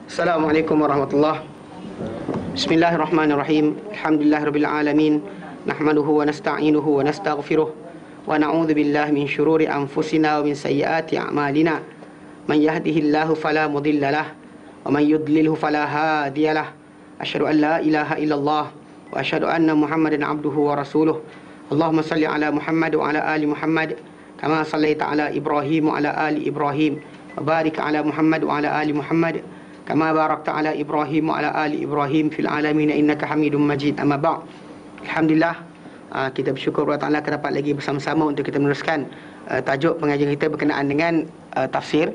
Assalamualaikum warahmatullahi. Bismillahirrahmanirrahim. Alhamdulillahirabbil alamin. Nahmaduhu wa nasta'inuhu wa nastaghfiruh wa na'udzu billahi min syururi anfusina wa min sayyiati a'malina. Man yahdihillahu fala mudhillalah wa man yudlilhu fala hadiyalah. Asyhadu an la ilaha illallah wa asyhadu anna Muhammadan abduhu wa rasuluh. Allahumma salli ala Muhammad wa ala ali Muhammad kama sallaita ala Ibrahim wa ala ali Ibrahim wa barik ala Muhammad wa ala ali Muhammad kama barakta ala Ibrahim wa ala ali Ibrahim fil alamin innaka Hamidum Majid. Amma ba'd. Alhamdulillah, kita bersyukur kepada Allah dapat lagi bersama-sama untuk kita meneruskan tajuk pengajian kita berkenaan dengan tafsir,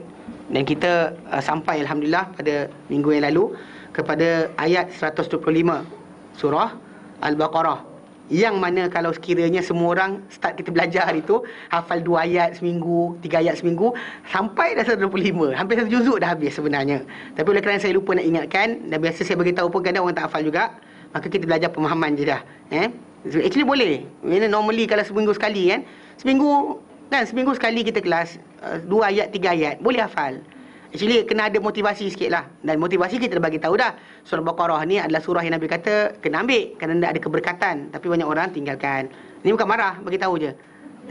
dan kita sampai alhamdulillah pada minggu yang lalu kepada ayat 125 surah Al-Baqarah, yang mana kalau sekiranya semua orang start kita belajar hari tu, hafal 2 ayat seminggu, 3 ayat seminggu, sampai dah 125, hampir 1 juzuk dah habis sebenarnya. Tapi oleh kerana saya lupa nak ingatkan, dan biasa saya beritahu pun kadang orang tak hafal juga, maka kita belajar pemahaman je dah. Actually boleh. Normally kalau seminggu sekali kan, seminggu sekali kita kelas 2 ayat, 3 ayat, boleh hafal. Actually kena ada motivasi sikit lah. Dan motivasi kita dah bagi tahu dah, surah Baqarah ni adalah surah yang Nabi kata kena ambil kerana ada keberkatan, tapi banyak orang tinggalkan. Ini bukan marah, bagi tahu je.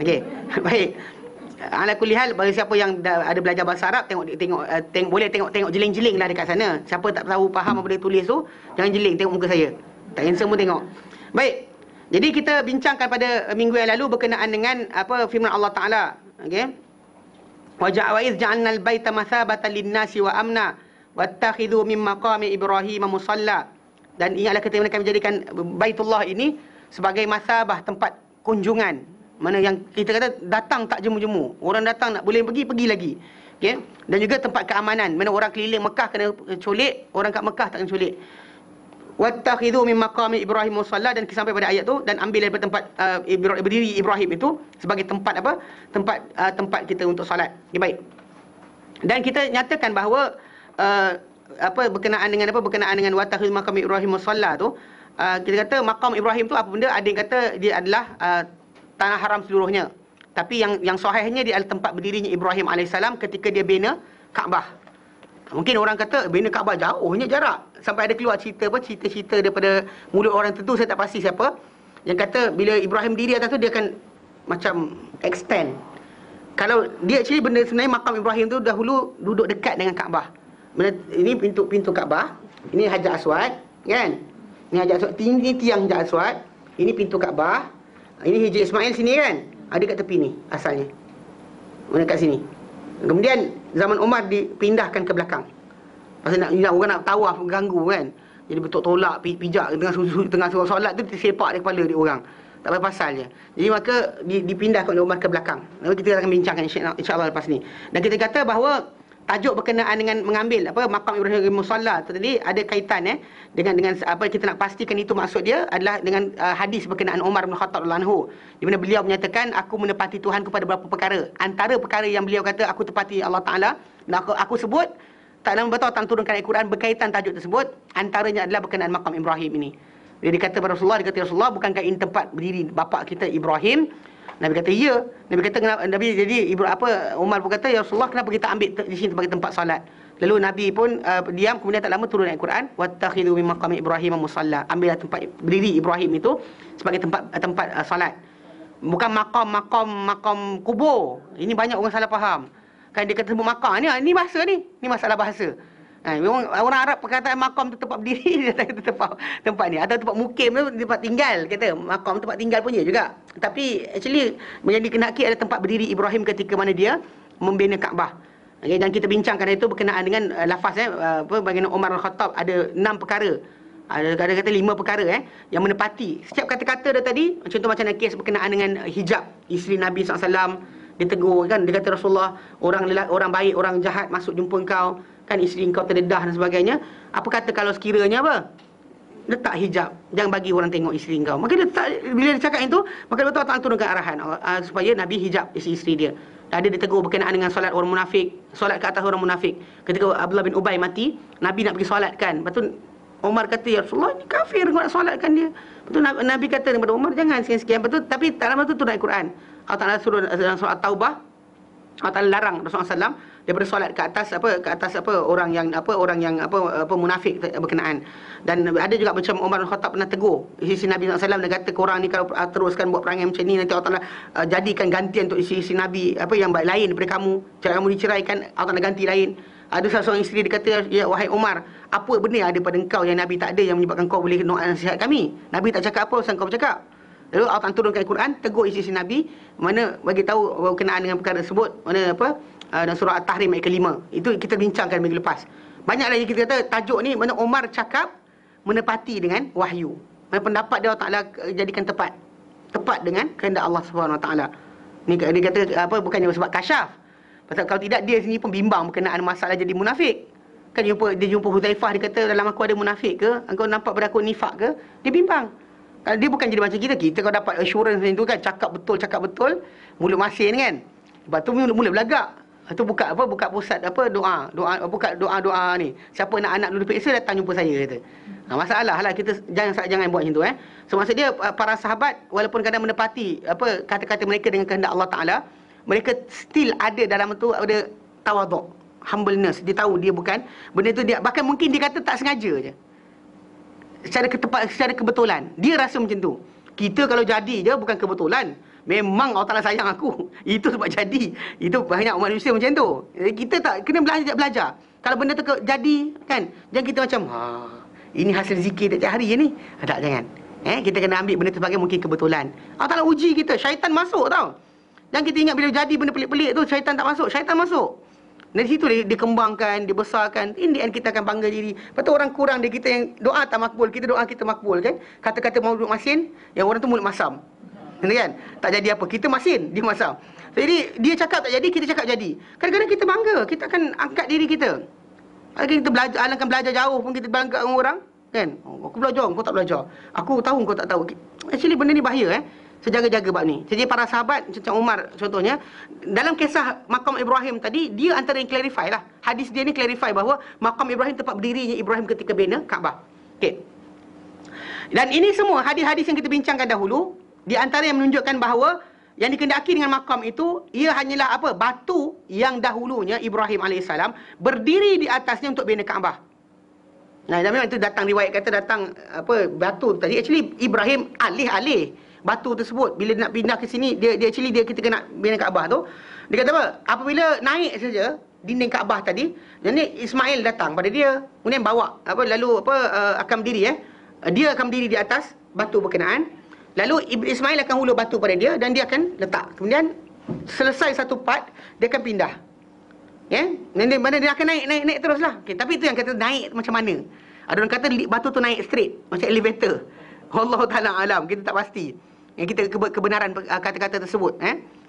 Okey. Baik. Ala kulli hal, bagi siapa yang ada belajar bahasa Arab, boleh tengok jeling-jeling lah dekat sana. Siapa tak tahu faham apa dia tulis tu, jangan jeling, tengok muka saya. Tak handsome pun tengok. Baik. Jadi kita bincangkan pada minggu yang lalu berkenaan dengan firman Allah Taala. Okey. Wa ja'alna al-baita mathabatan lin-nasi wa amna wattakhidhu min maqami Ibrahim musalla. Dan ingatlah kita akan menjadikan Baitullah ini sebagai masabah, tempat kunjungan. Mana yang kita kata datang tak jemu-jemu. Orang datang nak boleh pergi lagi. Okey. Dan juga tempat keamanan, mana orang keliling Mekah kena culik, orang kat Mekah tak kena culik. Wattakhidhu min maqami Ibrahim musalla, dan sampai pada ayat tu, dan ambil daripada tempat berdiri Ibrahim itu sebagai tempat tempat kita untuk solat. Okay, baik. Dan kita nyatakan bahawa berkenaan dengan wattakhidhu maqami Ibrahim musalla tu, kita kata maqam Ibrahim tu apa benda? Ada yang kata dia adalah tanah haram seluruhnya. Tapi yang sahihnya dia adalah tempat berdirinya Ibrahim alaihissalam ketika dia bina Kaabah. Mungkin orang kata bina Kaabah jauhnya jarak. Sampai ada keluar cerita daripada mulut orang tertentu, saya tak pasti siapa, yang kata bila Ibrahim diri atas tu, dia akan macam extend. Kalau dia actually benda sebenarnya makam Ibrahim tu dahulu duduk dekat dengan Kaabah. Ini pintu Kaabah, ini Hajar Aswad, kan? Ini Hajar Aswad, ini tiang Hajar Aswad, ini pintu Kaabah, ini Hijr Ismail sini kan? Ada kat tepi ni asalnya. Mana kat sini. Kemudian zaman Umar dipindahkan ke belakang. Pasal nak orang nak tawaf ganggu kan. Jadi betul tolak pijak tengah solat tu tersepak di kepala dia orang. Tak apa pasal je. Jadi maka dipindahkan oleh Umar ke belakang. Lalu kita akan bincangkan insya-Allah lepas ni. Dan kita kata bahawa tajuk berkenaan dengan mengambil maqam Ibrahim musalla tadi ada kaitan dengan apa kita nak pastikan itu maksud dia adalah dengan hadis berkenaan Umar bin Khattab radhiyallahu anhu, di mana beliau menyatakan aku menepati Tuhan kepada beberapa perkara. Antara perkara yang beliau kata aku tepati Allah Taala, dan aku sebut tak lama betul tak turunkan Al-Quran berkaitan tajuk tersebut, antaranya adalah berkenaan maqam Ibrahim ini. Dia kata kepada Rasulullah, bukankah ini tempat berdiri bapa kita Ibrahim? Nabi kata ya. Nabi kata kenapa? Umar pun kata ya Rasulullah, kenapa kita ambil di sini sebagai tempat solat? Lalu Nabi pun diam, kemudian tak lama turun Al-Quran, wattakhidhu min maqami Ibrahim musalla. Ambillah tempat berdiri Ibrahim itu sebagai tempat solat. Bukan makam kubur. Ini banyak orang salah faham. Kan dia kata sebut makam ni bahasa ni masalah bahasa. Orang Arab perkataan makam tu tempat berdiri, dia kata tempat ni, atau tempat mukim tu tempat tinggal, kata makam tempat tinggal punya juga. Tapi actually menjadi kenaki ada tempat berdiri Ibrahim ketika mana dia membina Kaabah. Okay, dan kita bincangkan itu berkenaan dengan lafaz bagaimana Umar Al-Khattab ada 6 perkara. Ada kata 5 perkara yang menepati setiap kata-kata dia tadi. Contoh macam kes berkenaan dengan hijab isteri Nabi SAW. Dia tegur kan, dia kata Rasulullah, orang baik, orang jahat masuk jumpa engkau, kan isteri engkau terdedah dan sebagainya. Apa kata kalau sekiranya letak hijab, jangan bagi orang tengok isteri engkau. Maka bila dia cakap itu, maka betul tak turunkan arahan supaya Nabi hijab isteri dia. Ada ditegur berkenaan dengan solat orang munafik, solat ke atas orang munafik. Ketika Abdullah bin Ubay mati, Nabi nak pergi solatkan. Lepas tu Umar kata, ya Rasulullah, ini kafir kau nak solatkan dia. Betul Nabi kata kepada Umar, jangan sekian-sekian. Betul, tapi tak lama tu turun Al-Quran. Allah Ta'ala suruh dalam surah At-Taubah, Allah Taala larang Rasulullah SAW daripada solat ke atas orang yang munafik berkenaan. Dan ada juga macam Umar bin Khattab pernah tegur isi Nabi SAW, dia kata korang ni kalau teruskan buat perangai macam ni, nanti Allah Taala jadikan gantian untuk isi Nabi yang baik lain daripada kamu. Jangan kamu diceraikan, Allah Taala ganti lain. Ada salah seorang isteri dia kata, ya wahai Umar, apa benda yang ada pada engkau yang Nabi tak ada yang menyebabkan kau boleh nasihat kami? Nabi tak cakap apa, pasal kau bercakap. Lalu Allah turunkan Al-Quran, tegur isi Nabi, mana bagi tahu berkenaan dengan perkara tersebut, mana dalam surah At-Tahrim ayat ke-5. Itu kita bincangkan minggu lepas. Banyak lagi kita kata tajuk ni mana Umar cakap menepati dengan wahyu. Mana pendapat dia Allah Taala jadikan tepat dengan kehendak Allah Subhanahu Wa Taala. Ni dia kata bukannya sebab kasyaf. Pasal kalau tidak dia sendiri pun bimbang berkenaan masalah jadi munafik. Kan dia jumpa Huzaifah, dia kata dalam aku ada munafik ke? Engkau nampak pada aku nifak ke? Dia bimbang. Dia bukan jadi macam kita kalau dapat assurance macam tu kan, cakap betul, mulut masin kan. Lepas tu mula belagak. Lepas tu buka pusat doa ni. Siapa nak anak dulu periksa datang jumpa saya kata. Masalah lah kita jangan buat macam tu So maksud dia para sahabat walaupun kadang menepati kata-kata mereka dengan kehendak Allah Taala, mereka still ada dalam tu ada tawaduk, humbleness. Dia tahu dia bukan benda tu, dia bahkan mungkin dia kata tak sengaja je. Secara kebetulan dia rasa macam tu. Kita kalau jadi je bukan kebetulan, memang Allah Taala sayang aku. Itu sebab jadi. Itu banyak manusia macam tu. Kita tak kena belajar. Kalau benda tu jadi kan, jangan kita macam ini hasil zikir tiap hari je ni. Tak, jangan. Kita kena ambil benda tu sebagai mungkin kebetulan. Allah Taala uji kita, syaitan masuk tau. Dan kita ingat bila jadi benda pelik-pelik tu syaitan tak masuk, syaitan masuk. Dari situ dia dikembangkan, dibesarkan. In the end kita akan bangga diri. Lepas tu orang kurang dia, kita yang doa tak makbul, kita doa kita makbul kan. Kata-kata mulut masin, yang orang tu mulut masam. Kan? Tak jadi apa, kita masin, dia masam. Jadi dia cakap tak jadi, kita cakap jadi. Kadang-kadang kita bangga, kita akan angkat diri kita. Kita belajar, alangkah belajar jauh pun kita bangga dengan orang kan. Aku belajar, kau tak belajar. Aku tahu, kau tak tahu. Actually benda ni bahaya Sejaga-jaga bab ni. Jadi para sahabat macam Umar contohnya, dalam kisah makam Ibrahim tadi, dia antara yang clarify lah. Hadis dia ni clarify bahawa makam Ibrahim tempat berdirinya Ibrahim ketika bina Kaabah. Okey. Dan ini semua hadis-hadis yang kita bincangkan dahulu, di antara yang menunjukkan bahawa yang dikendaki dengan makam itu, ia hanyalah batu yang dahulunya Ibrahim AS berdiri di atasnya untuk bina Kaabah. Nah, dan memang itu datang riwayat kata datang batu tadi. Actually Ibrahim alih-alih batu tersebut bila nak pindah ke sini, dia ketika nak bina Kaabah tu, dia kata apabila naik saja dinding Kaabah tadi, jadi Ismail datang pada dia, kemudian bawa akan berdiri dia akan berdiri di atas batu berkenaan, lalu Ismail akan hulur batu pada dia dan dia akan letak, kemudian selesai satu part dia akan pindah dan dia akan naik teruslah. Tapi itu yang kata naik macam mana. Ada orang kata batu tu naik straight macam elevator. Allah Ta'ala alam, kita tak pasti kita kebenaran kata-kata tersebut.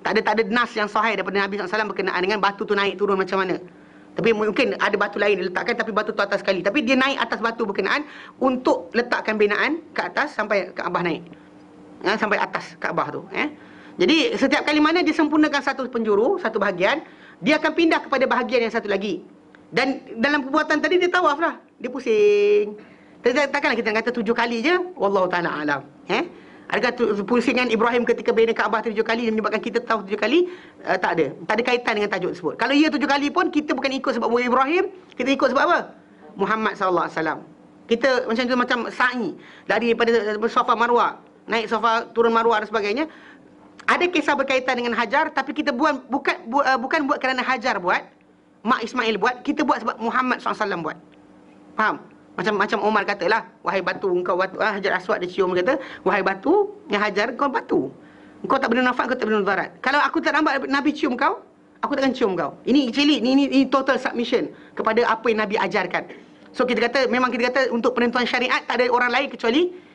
Tak ada nas yang sahih daripada Nabi SAW berkenaan dengan batu tu naik turun macam mana. Tapi mungkin ada batu lain diletakkan, tapi batu tu atas sekali. Tapi dia naik atas batu berkenaan untuk letakkan binaan ke atas sampai Kaabah naik, sampai atas Kaabah tu. Jadi setiap kali mana dia sempurnakan satu penjuru, satu bahagian, dia akan pindah kepada bahagian yang satu lagi. Dan dalam perbuatan tadi dia tawaf lah, dia pusing. Takkanlah kita kata 7 kali je, wallahu ta'ala alam. Adakah pusingan Ibrahim ketika bina Kaabah 7 kali yang menyebabkan kita tahu 7 kali? Tak ada. Tak ada kaitan dengan tajuk tersebut. Kalau ia 7 kali pun, kita bukan ikut sebab Ibrahim, kita ikut sebab apa? Muhammad SAW. Kita macam tu, macam sa'i daripada Safa Marwah, naik Safa, turun Marwah dan sebagainya. Ada kisah berkaitan dengan Hajar, tapi kita bukan buat kerana Hajar buat, Mak Ismail buat, kita buat sebab Muhammad SAW buat. Faham? Macam Umar katalah, wahai batu, engkau batu. Hajar Aswad dia cium, kata, wahai batu, yang Hajar, kau batu. Engkau tak benda nafat, kau tak benda mudarat. Kalau aku tak nampak Nabi cium kau, aku takkan cium kau. Ini actually, ini total submission kepada apa yang Nabi ajarkan. So kita kata, memang kita kata untuk penentuan syariat, tak ada orang lain kecuali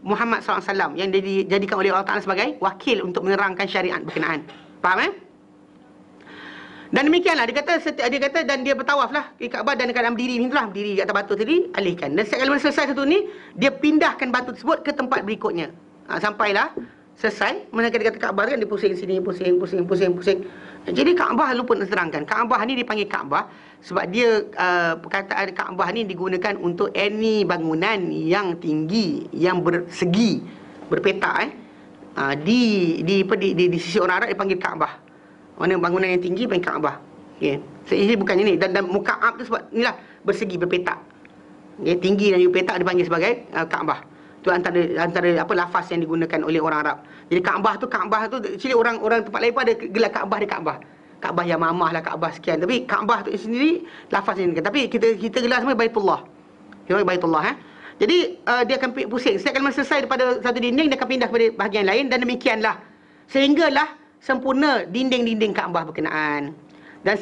Muhammad SAW yang dijadikan oleh Allah Ta'ala sebagai wakil untuk menerangkan syariat berkenaan. Faham Dan demikianlah dia kata dan dia bertawaf lah di Kaabah dan keadaan berdiri ni itulah, berdiri di atas batu tadi, alihkan. Dan setiap kali selesai satu ni, dia pindahkan batu tersebut ke tempat berikutnya. Sampailah selesai, mana dia kata Kaabah kan dia pusing sini, pusing. Jadi Kaabah lupa nak terangkan. Kaabah ni dipanggil Kaabah sebab dia perkataan Kaabah ni digunakan untuk any bangunan yang tinggi, yang bersegi, berpetak di sisi orang Arab dipanggil Kaabah. Mana bangunan yang tinggi paling Kaabah. Okey. Ini bukan ini dan Muka'ab tu sebab inilah bersegi berpetak. Okey, tinggi dan juga petak dipanggil sebagai Kaabah. Tu antara apa lafaz yang digunakan oleh orang Arab. Jadi Kaabah tu actually orang tempat lain pun ada gelar Kaabah di Kaabah. Kaabah Yamamah lah, Kaabah sekian. Tapi Kaabah tu sendiri lafaz yang digunakan. Tapi kita gelar semua Baitullah. Kita Baitullah Jadi dia akan pusing. Setiap kali selesai daripada satu dinding, dia akan pindah kepada bahagian lain dan demikianlah. Sehinggalah sempurna dinding-dinding Kaabah berkenaan. Dan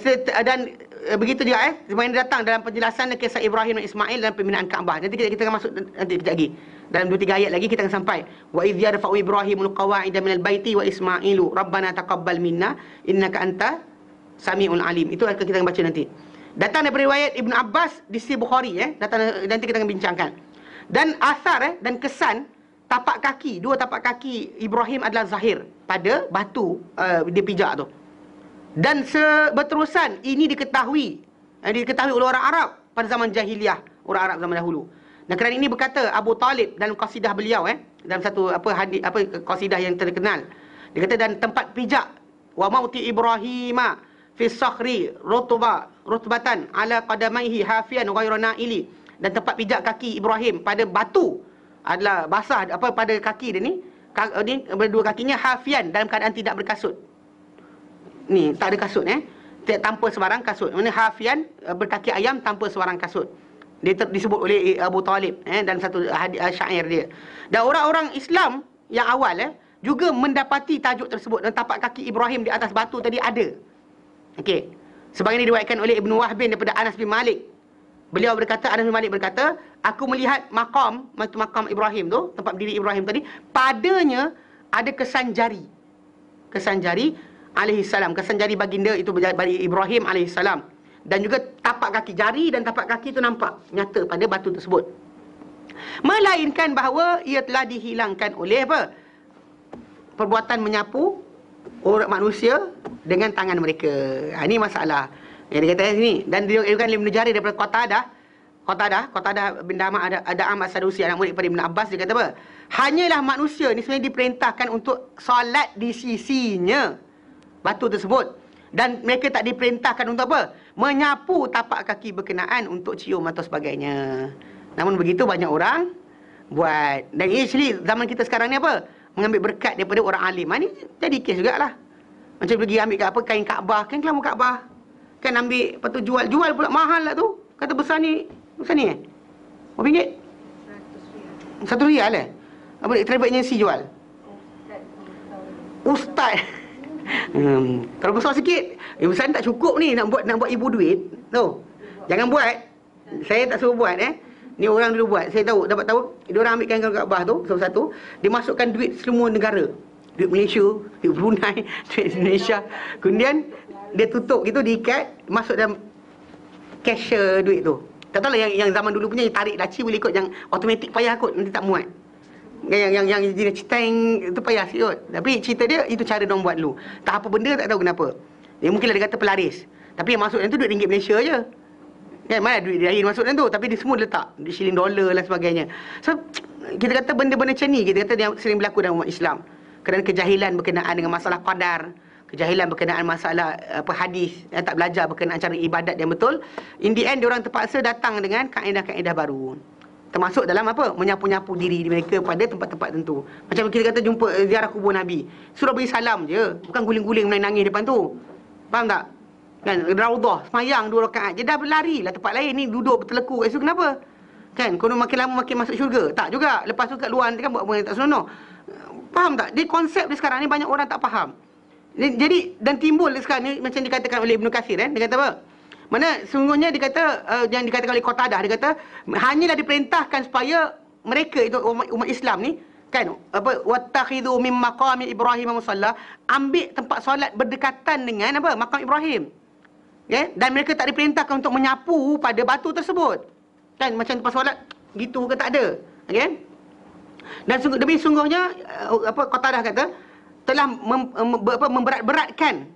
begitu dia sebenarnya datang dalam penjelasan kisah Ibrahim dan Ismail dalam pembinaan Kaabah. Nanti kita akan masuk nanti kejap lagi. Dalam 2-3 ayat lagi kita akan sampai. Wa idh yarfa'u Ibrahimul qawa'ida minal baiti wa Ismailu rabbana taqabbal minna innaka anta samiul alim. Itu akan kita akan baca nanti. Datang daripada riwayat Ibn Abbas di Sahih Bukhari datang nanti kita akan bincangkan. Dan asar dan kesan tapak kaki, 2 tapak kaki Ibrahim adalah zahir pada batu dia pijak tu. Dan berterusan ini diketahui oleh orang Arab pada zaman jahiliah, orang Arab zaman dahulu. Dan kerana ini berkata Abu Talib dalam qasidah beliau dalam satu hadis qasidah yang terkenal. Dia kata dan tempat pijak wa mauti Ibrahima fi sakhri rutbatan ala qadamaihi hafian ghayra naili. Dan tempat pijak kaki Ibrahim pada batu adalah basah pada kaki dia ni berdua kakinya hafian dalam keadaan tidak berkasut. Ni tak ada kasut tanpa sebarang kasut. Mana hafian berkaki ayam tanpa sebarang kasut. Dia disebut oleh Abu Talib dalam satu syair dia. Dan orang-orang Islam yang awal juga mendapati tajuk tersebut dan tapak kaki Ibrahim di atas batu tadi ada. Okey. Sebagaimana diriwayatkan oleh Ibnu Wahb daripada Anas bin Malik. Anas bin Malik berkata, aku melihat makam Ibrahim tu, tempat berdiri Ibrahim tadi, padanya ada kesan jari. Kesan jari alaihissalam, kesan jari baginda itu bagi Ibrahim alaihissalam. Dan juga tapak kaki jari dan tapak kaki itu nampak nyata pada batu tersebut. Melainkan bahawa ia telah dihilangkan oleh perbuatan menyapu orang manusia dengan tangan mereka. Ini masalah. Yang dia kata sini. Dan dia kan Ibn Jarir daripada Qatadah bin Da'am As-Sadusi, anak murid pada Ibn Abbas, dia kata apa? Hanyalah manusia ni sebenarnya diperintahkan untuk solat di sisinya batu tersebut. Dan mereka tak diperintahkan untuk apa? Menyapu tapak kaki berkenaan untuk cium atau sebagainya. Namun begitu banyak orang buat. Dan actually zaman kita sekarang ni apa? Mengambil berkat daripada orang alim. Ini jadi kes jugalah. Macam pergi ambil kain Kaabah, kain kelamu Kaabah. Kan ambil, lepas tu jual pula mahal lah tu. Kata besar ni berapa ringgit? RM100 Apa travel agency jual? Ustaz. Kalau besar sikit, besar tak cukup ni nak buat ibu duit. Tu. Jangan buat. Saya tak suruh buat Ni orang dulu buat. Saya dapat tahu dia orang ambil kain Kaabah tu satu-satu, dia masukkan duit semua negara. Duit Malaysia, duit Brunei, duit Indonesia. Kemudian dia tutup gitu, diikat, masuk dalam cashier duit tu. Tak tahu lah yang zaman dulu punya tarik laci boleh ikut, yang automatik payah kot, nanti tak muat. Yang jenis ceteng itu payah sikit. Tapi cerita dia itu cara diorang buat dulu. Tak apa benda tak tahu kenapa. Dia mungkinlah dia kata pelaris. Tapi yang masuk dalam tu duit ringgit Malaysia je. Kan mana duit dia masuk dalam tu, tapi dia semua letak duit shilling dolar dan sebagainya. So kita kata benda-benda macam ni, kita kata dia sering berlaku dalam umat Islam. Kerana kejahilan berkenaan dengan masalah qadar, kejahilan berkenaan masalah hadis, tak belajar berkenaan cara ibadat yang betul. In the end diorang terpaksa datang dengan kaedah-kaedah baru. Termasuk dalam menyapu-nyapu diri mereka pada tempat-tempat tertentu. Macam kita kata jumpa ziarah kubur Nabi, suruh beri salam je, bukan guling-guling menangis depan tu. Faham tak? Kan Raudah semayang 2 rakaat je dah berlari lah tempat lain, ni duduk berteleku kat situ. Kenapa? Kan konon makin lama makin masuk syurga. Tak juga. Lepas tu kat luar nanti kan buat apa yang tak senonoh. Faham tak? Dia konsep dia sekarang ni banyak orang tak faham. Jadi dan timbul sekarang ni macam dikatakan oleh Ibnu Katsir dia kata apa? Mana sungguhnya dia kata yang dikatakan oleh Qatadah, dia kata hanyalah diperintahkan supaya mereka itu umat Islam ni kan wattakhidhu mim maqami Ibrahim musalla, ambil tempat solat berdekatan dengan makam Ibrahim. Dan mereka tak diperintahkan untuk menyapu pada batu tersebut. Kan macam tempat solat gitu ke tak ada. Okey. Dan demi sungguhnya Qatadah kata telah memberat-beratkan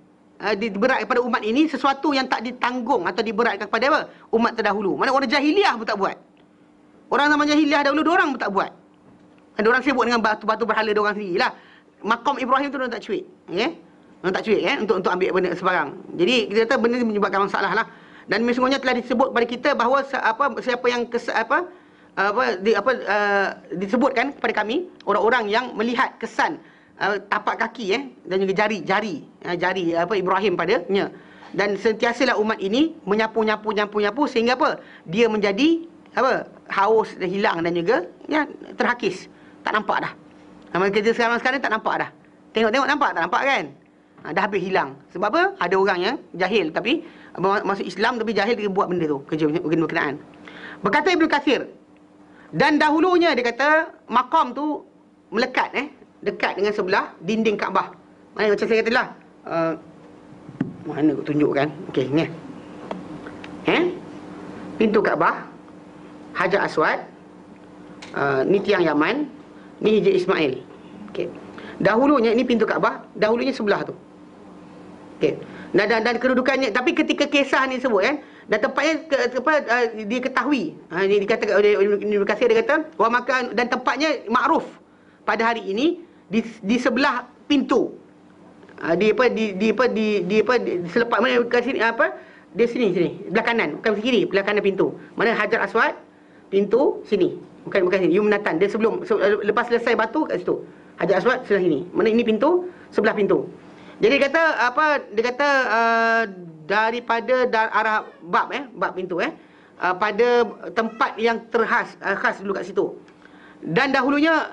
diberat kepada umat ini sesuatu yang tak ditanggung atau diberatkan kepada umat terdahulu. Mana orang jahiliah pun tak buat. Orang zaman jahiliah dahulu diorang pun tak buat. Diorang sibuk dengan batu-batu berhala diorang sendirilah. Makam Ibrahim tu diorang tak cuik. Okey. Orang tak cuik untuk ambil benda sebarang. Jadi kita kata benda ni menyebabkan masalah lah. Dan sesungguhnya telah disebut pada kita bahawa siapa yang disebutkan kepada kami orang-orang yang melihat kesan tapak kaki dan juga jari Ibrahim padanya. Dan sentiasalah umat ini menyapu sehingga dia menjadi haus dan hilang dan juga terhakis. Tak nampak dah. Kerja sekarang tak nampak dah. Tengok nampak tak nampak kan? Dah habis hilang. Sebab apa? Ada orang yang jahil tapi masuk Islam tapi jahil dia buat benda tu, kerja berkenaan. Berkata Ibnu Katsir, dan dahulunya dia kata makam tu melekat dekat dengan sebelah dinding Kaabah. Macam saya katalah. Mana aku tunjukkan? Okey, ni. Pintu Kaabah, Hajar Aswad, ni tiang Yaman, ni Hijr Ismail. Okey. Dahulunya ni pintu Kaabah, dahulunya sebelah tu. Okey. Dan kedudukannya, tapi ketika kisah ni sebut dan tempatnya diketahui. Ini dikatakan oleh Ibnu Katsir, dia kata wa makan, dan tempatnya makruf pada hari ini di sebelah pintu. Selepas mana kat sini di sini belah kanan, bukan kiri, belah kanan pintu. Mana Hajar Aswad, pintu sini. Bukan sini, Yumnatan. Dia lepas selesai batu kat situ. Hajar Aswad sebelah sini. Mana ini pintu, sebelah pintu. Jadi dia kata daripada arah bab pintu pada tempat yang khas dulu kat situ. Dan dahulunya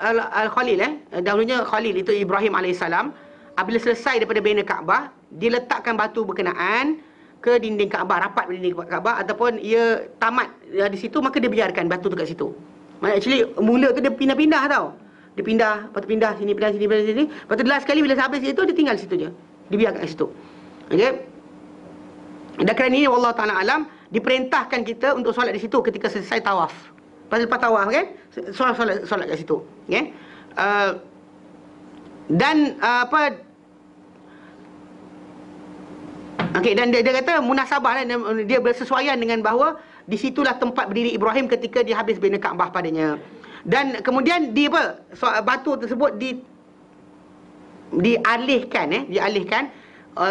Khalil dahulunya Khalil itu Ibrahim alaihissalam, apabila selesai daripada bina Kaabah, dia letakkan batu berkenaan ke dinding Kaabah, rapat pada dinding Kaabah, ataupun ia tamat di situ, maka dia biarkan batu tu kat situ. Actually mula tu dia pindah-pindah tau. Dia pindah, lepas tu pindah sini. Lepas tu last sekali bila habis itu, dia tinggal situ je. Dia biarkan kat situ. Okey. Dan kerana ini wallahu taala alam, diperintahkan kita untuk solat di situ ketika selesai tawaf. Lepas tawaf kan, solat kat situ. Okey. Okey, dan dia kata munasabah dia bersesuaian dengan bahawa di situlah tempat berdiri Ibrahim ketika dia habis bina Kaabah padanya. Dan kemudian batu tersebut dialihkan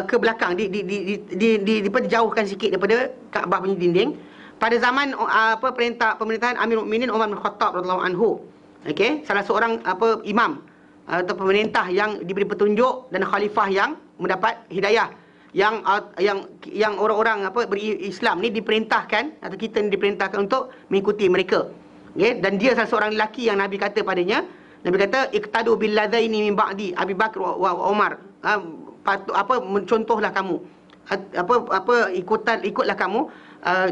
ke belakang, dijauhkan sikit daripada Kaabah punya dinding pada zaman pemerintahan Amirul Mukminin Umar bin Khattab radhiyallahu anhu. Okey, salah seorang imam atau pemerintah yang diberi petunjuk dan khalifah yang mendapat hidayah, yang orang-orang berislam ni diperintahkan, atau kita ni diperintahkan untuk mengikuti mereka. Okay? Dan dia salah seorang lelaki yang Nabi kata padanya, Nabi kata iqtadu bil ladzaini min ba'di Abi Bakar wa Umar. Mencontohlah kamu, ikutlah kamu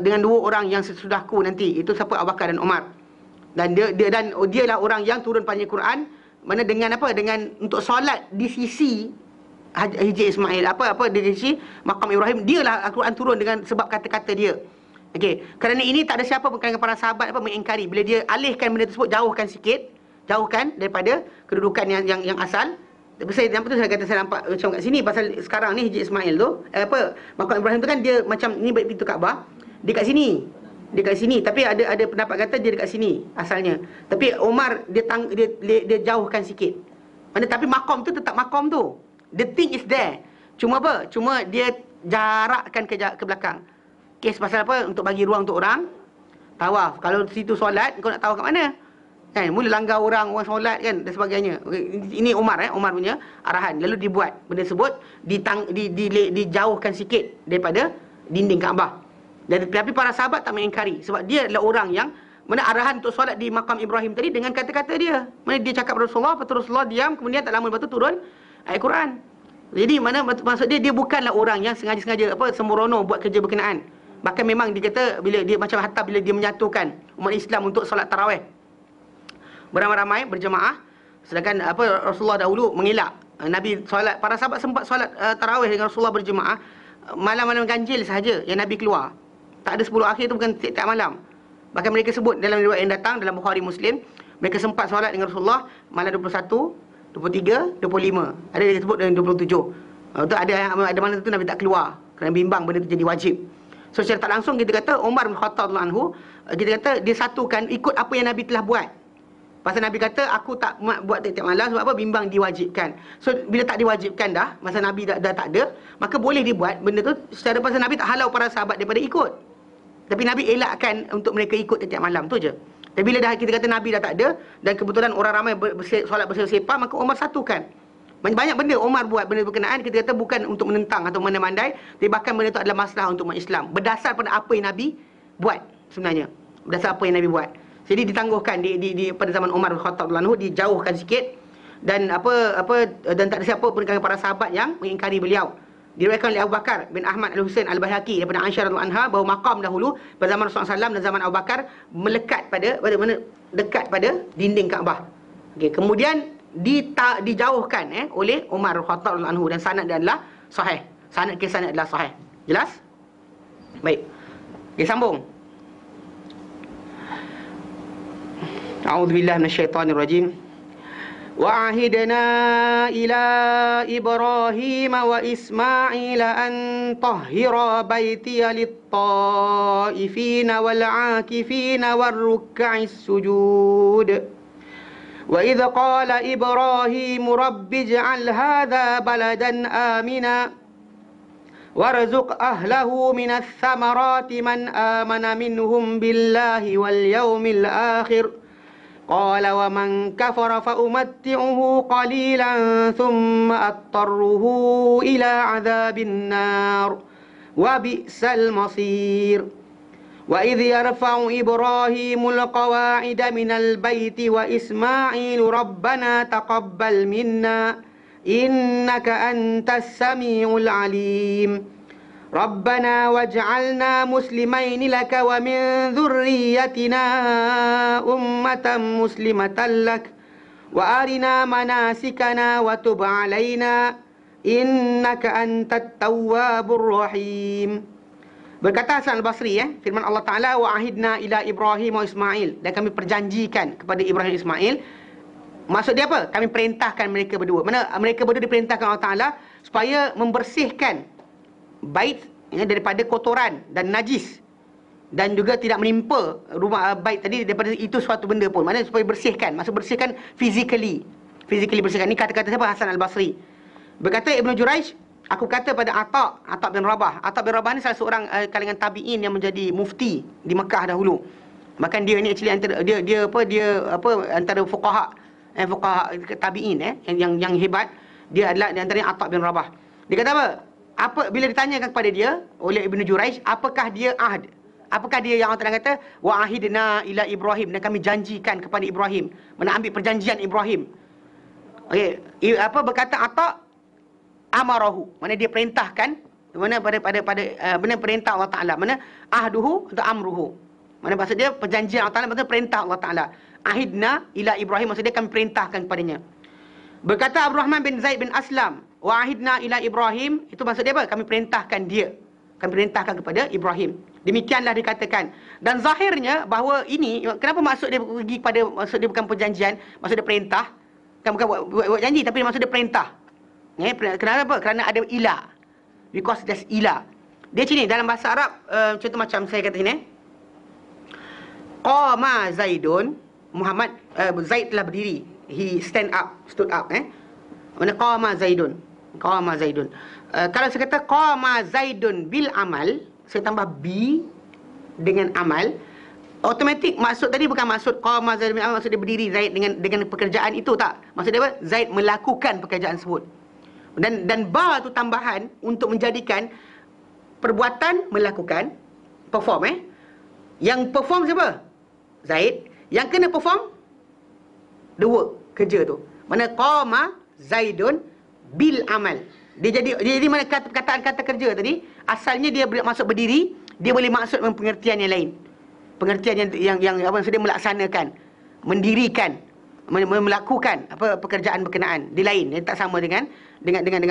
dengan dua orang yang sesudahku nanti, itu siapa? Abu Bakar dan Umar. Dan dialah orang yang turun panjang Quran, mana dengan untuk solat di sisi Hijr Ismail, di sisi makam Ibrahim, dialah Al-Quran turun dengan sebab kata-kata dia. Okey, kerana ini tak ada siapa pun kalangan para sahabat mengingkari bila dia alihkan benda tersebut, jauhkan daripada kedudukan yang asal. Tapi saya nampak macam kat sini pasal sekarang ni Hijr Ismail tu makam Ibrahim tu kan dia macam ni baik pintu Kaabah, dia kat sini. Tapi ada pendapat kata dia dekat sini asalnya. Tapi Umar dia jauhkan sikit. Tapi makam tu tetap makam tu. The thing is there. Cuma dia jarakkan ke belakang. Kes pasal untuk bagi ruang untuk orang tawaf. Kalau situ solat, kau nak tawaf kat mana? Kan, mula langgar orang solat kan dan sebagainya. Ini Umar punya arahan. Lalu dibuat benda tersebut, dijauhkan sikit daripada dinding Kaabah. Tapi para sahabat tak mengingkari, sebab dia adalah orang yang mana arahan untuk solat di makam Ibrahim tadi dengan kata-kata dia. Mana dia cakap Rasulullah, lepas Rasulullah diam, kemudian tak lama lepas tu turun ayat Quran. Jadi mana maksud dia bukanlah orang yang sengaja-sengaja sembrono buat kerja berkenaan. Bahkan memang dia kata bila dia bila dia menyatukan umat Islam untuk solat tarawih beramai-ramai berjemaah, sedangkan Rasulullah dahulu mengelak. Nabi solat, para sahabat sempat solat tarawih dengan Rasulullah berjemaah malam-malam ganjil sahaja yang Nabi keluar. Tak ada 10 akhir tu, bukan setiap malam. Bahkan mereka sebut dalam riwayat yang datang dalam Bukhari Muslim, mereka sempat solat dengan Rasulullah malam 21, 23, 25. Ada yang sebut dalam 27. Ada mana tu Nabi tak keluar kerana bimbang benda tu jadi wajib. So secara tak langsung kita kata Umar bin Khattab radhiyallahu anhu, kita kata dia satukan ikut apa yang Nabi telah buat. Pasal Nabi kata aku tak buat tiap malam sebab apa? Bimbang diwajibkan. So bila tak diwajibkan dah, masa Nabi dah tak ada, maka boleh dibuat benda tu secara pasal Nabi tak halau para sahabat daripada ikut. Tapi Nabi elakkan untuk mereka ikut tiap malam tu je. Tapi bila dah kita kata Nabi dah tak ada dan kebetulan orang ramai solat bersepah, maka Umar satukan. Banyak benda Umar buat benda berkenaan, kita kata bukan untuk menentang atau mandai-mandai, tapi bahkan benda tu adalah masalah untuk umat Islam. Berdasar pada apa yang Nabi buat sebenarnya. Berdasar apa yang Nabi buat. Jadi ditangguhkan di pada zaman Umar bin Khattab radhiyallahu anhu, dijauhkan sikit dan dan tak ada siapa pun kalangan para sahabat yang mengingkari beliau. Diriwayatkan oleh Abu Bakar bin Ahmad Al-Husain Al-Baihaqi daripada Aisyah radhiyallahu anha bahawa maqam dahulu pada zaman Rasulullah SAW dan zaman Abu Bakar melekat pada mana dekat pada dinding Kaabah. Okey, kemudian dijauhkan oleh Umar bin Khattab radhiyallahu anhu dan sanad dia adalah sahih. Sanad kisah adalah sahih. Jelas? Baik. Okey, sambung. A'udzubillahi minasyaitonirrajim. وَعَهِدْنَا إِلَى إِبْرَاهِيمَ وَإِسْمَاعِيلَ أَن طَهِّرَا بَيْتِيَ لِلطَّائِفِينَ وَالْعَاكِفِينَ وَالرُّكَّعِ السُّجُودِ وَإِذْ قَالَ إِبْرَاهِيمُ رَبِّ اجْعَلْ هَذَا بَلَدًا آمِنًا وَارْزُقْ أَهْلَهُ مِنَ الثَّمَرَاتِ مَنْ آمَنَ مِنْهُمْ بِاللَّهِ وَالْيَوْمِ الْآخِرِ قال ومن كفر فأمتعه قليلا ثم أضطره إلى عذاب النار وبئس المصير وإذ يرفع إبراهيم القواعد من البيت وإسماعيل ربنا تقبل منا إنك أنت السميع العليم ربنا واجعلنا مسلمين لك ومن ذريتنا أمة مسلمة لك وأرنا مناسكنا وتب علينا إنك أنت التواب الرحيم. Berkata Hasan Al-Basri firman Allah Ta'ala wa ahidna ila Ibrahim wa Ismail, dan kami perjanjikan kepada Ibrahim dan Ismail. Maksud dia apa? Kami perintahkan mereka berdua. Mana mereka berdua diperintahkan Allah Ta'ala supaya membersihkan bait daripada kotoran dan najis, dan juga tidak menimpa rumah bait tadi daripada itu suatu benda pun. Maknanya supaya bersihkan, maksud bersihkan physically bersihkan. Ini kata-kata siapa? Hasan Al-Basri. Berkata Ibnu Juraij, aku kata pada Ata bin Rabah. Ata bin Rabah ni salah seorang kalangan tabi'in yang menjadi mufti di Mekah dahulu. Bahkan dia ni actually antara dia antara fuqaha tabi'in yang hebat. Dia adalah di antaranya Ata bin Rabah. Dia kata apa bila ditanyakan kepada dia oleh Ibnu Juraij, apakah dia ahd? Apakah dia yang Allah Taala kata wa ahidna ila Ibrahim, dan kami janjikan kepada Ibrahim, mana ambil perjanjian Ibrahim. Okey, berkata Ata amarahu, mana dia perintahkan, mana pada benar perintah Allah Taala, mana ahduhu atau amruhu. Mana maksud dia perjanjian Allah Taala, maksudnya perintah Allah Taala. Ahidna ila Ibrahim, maksud dia kami perintahkan kepadanya. Berkata Abdurrahman bin Zaid bin Aslam, wa ahidna ila Ibrahim, itu maksud dia apa? Kami perintahkan dia. Kami perintahkan kepada Ibrahim. Demikianlah dikatakan. Dan zahirnya bahawa ini, kenapa maksud dia pergi pada, maksud dia bukan perjanjian, maksud dia perintah. Kan bukan buat janji, tapi maksud dia perintah. Kenapa? Kerana ada ilah. Because there's ilah. Dia sini dalam bahasa Arab, contoh macam saya kata sini. Qama Zaidun, Muhammad, Zaid telah berdiri. He stood up. Mana qama Zaidun. Kalau saya kata qama Zaidun bil amal, saya tambah bi dengan amal, automatik maksud tadi bukan maksud qama Zaidun bil amal, maksud dia berdiri Zaid dengan pekerjaan itu, tak. Maksud dia apa? Zaid melakukan pekerjaan tersebut. Dan ba tu tambahan untuk menjadikan perbuatan melakukan, perform. Yang perform siapa? Zaid. Yang kena perform the work, kerja tu. Mana qama Zaidun bil amal. Dia jadi mana perkataan kata kerja tadi, asalnya dia maksud berdiri, dia boleh maksud pengertian yang lain. Pengertian yang apa maksud dia melaksanakan, mendirikan, melakukan pekerjaan berkenaan. Dia lain, dia tak sama dengan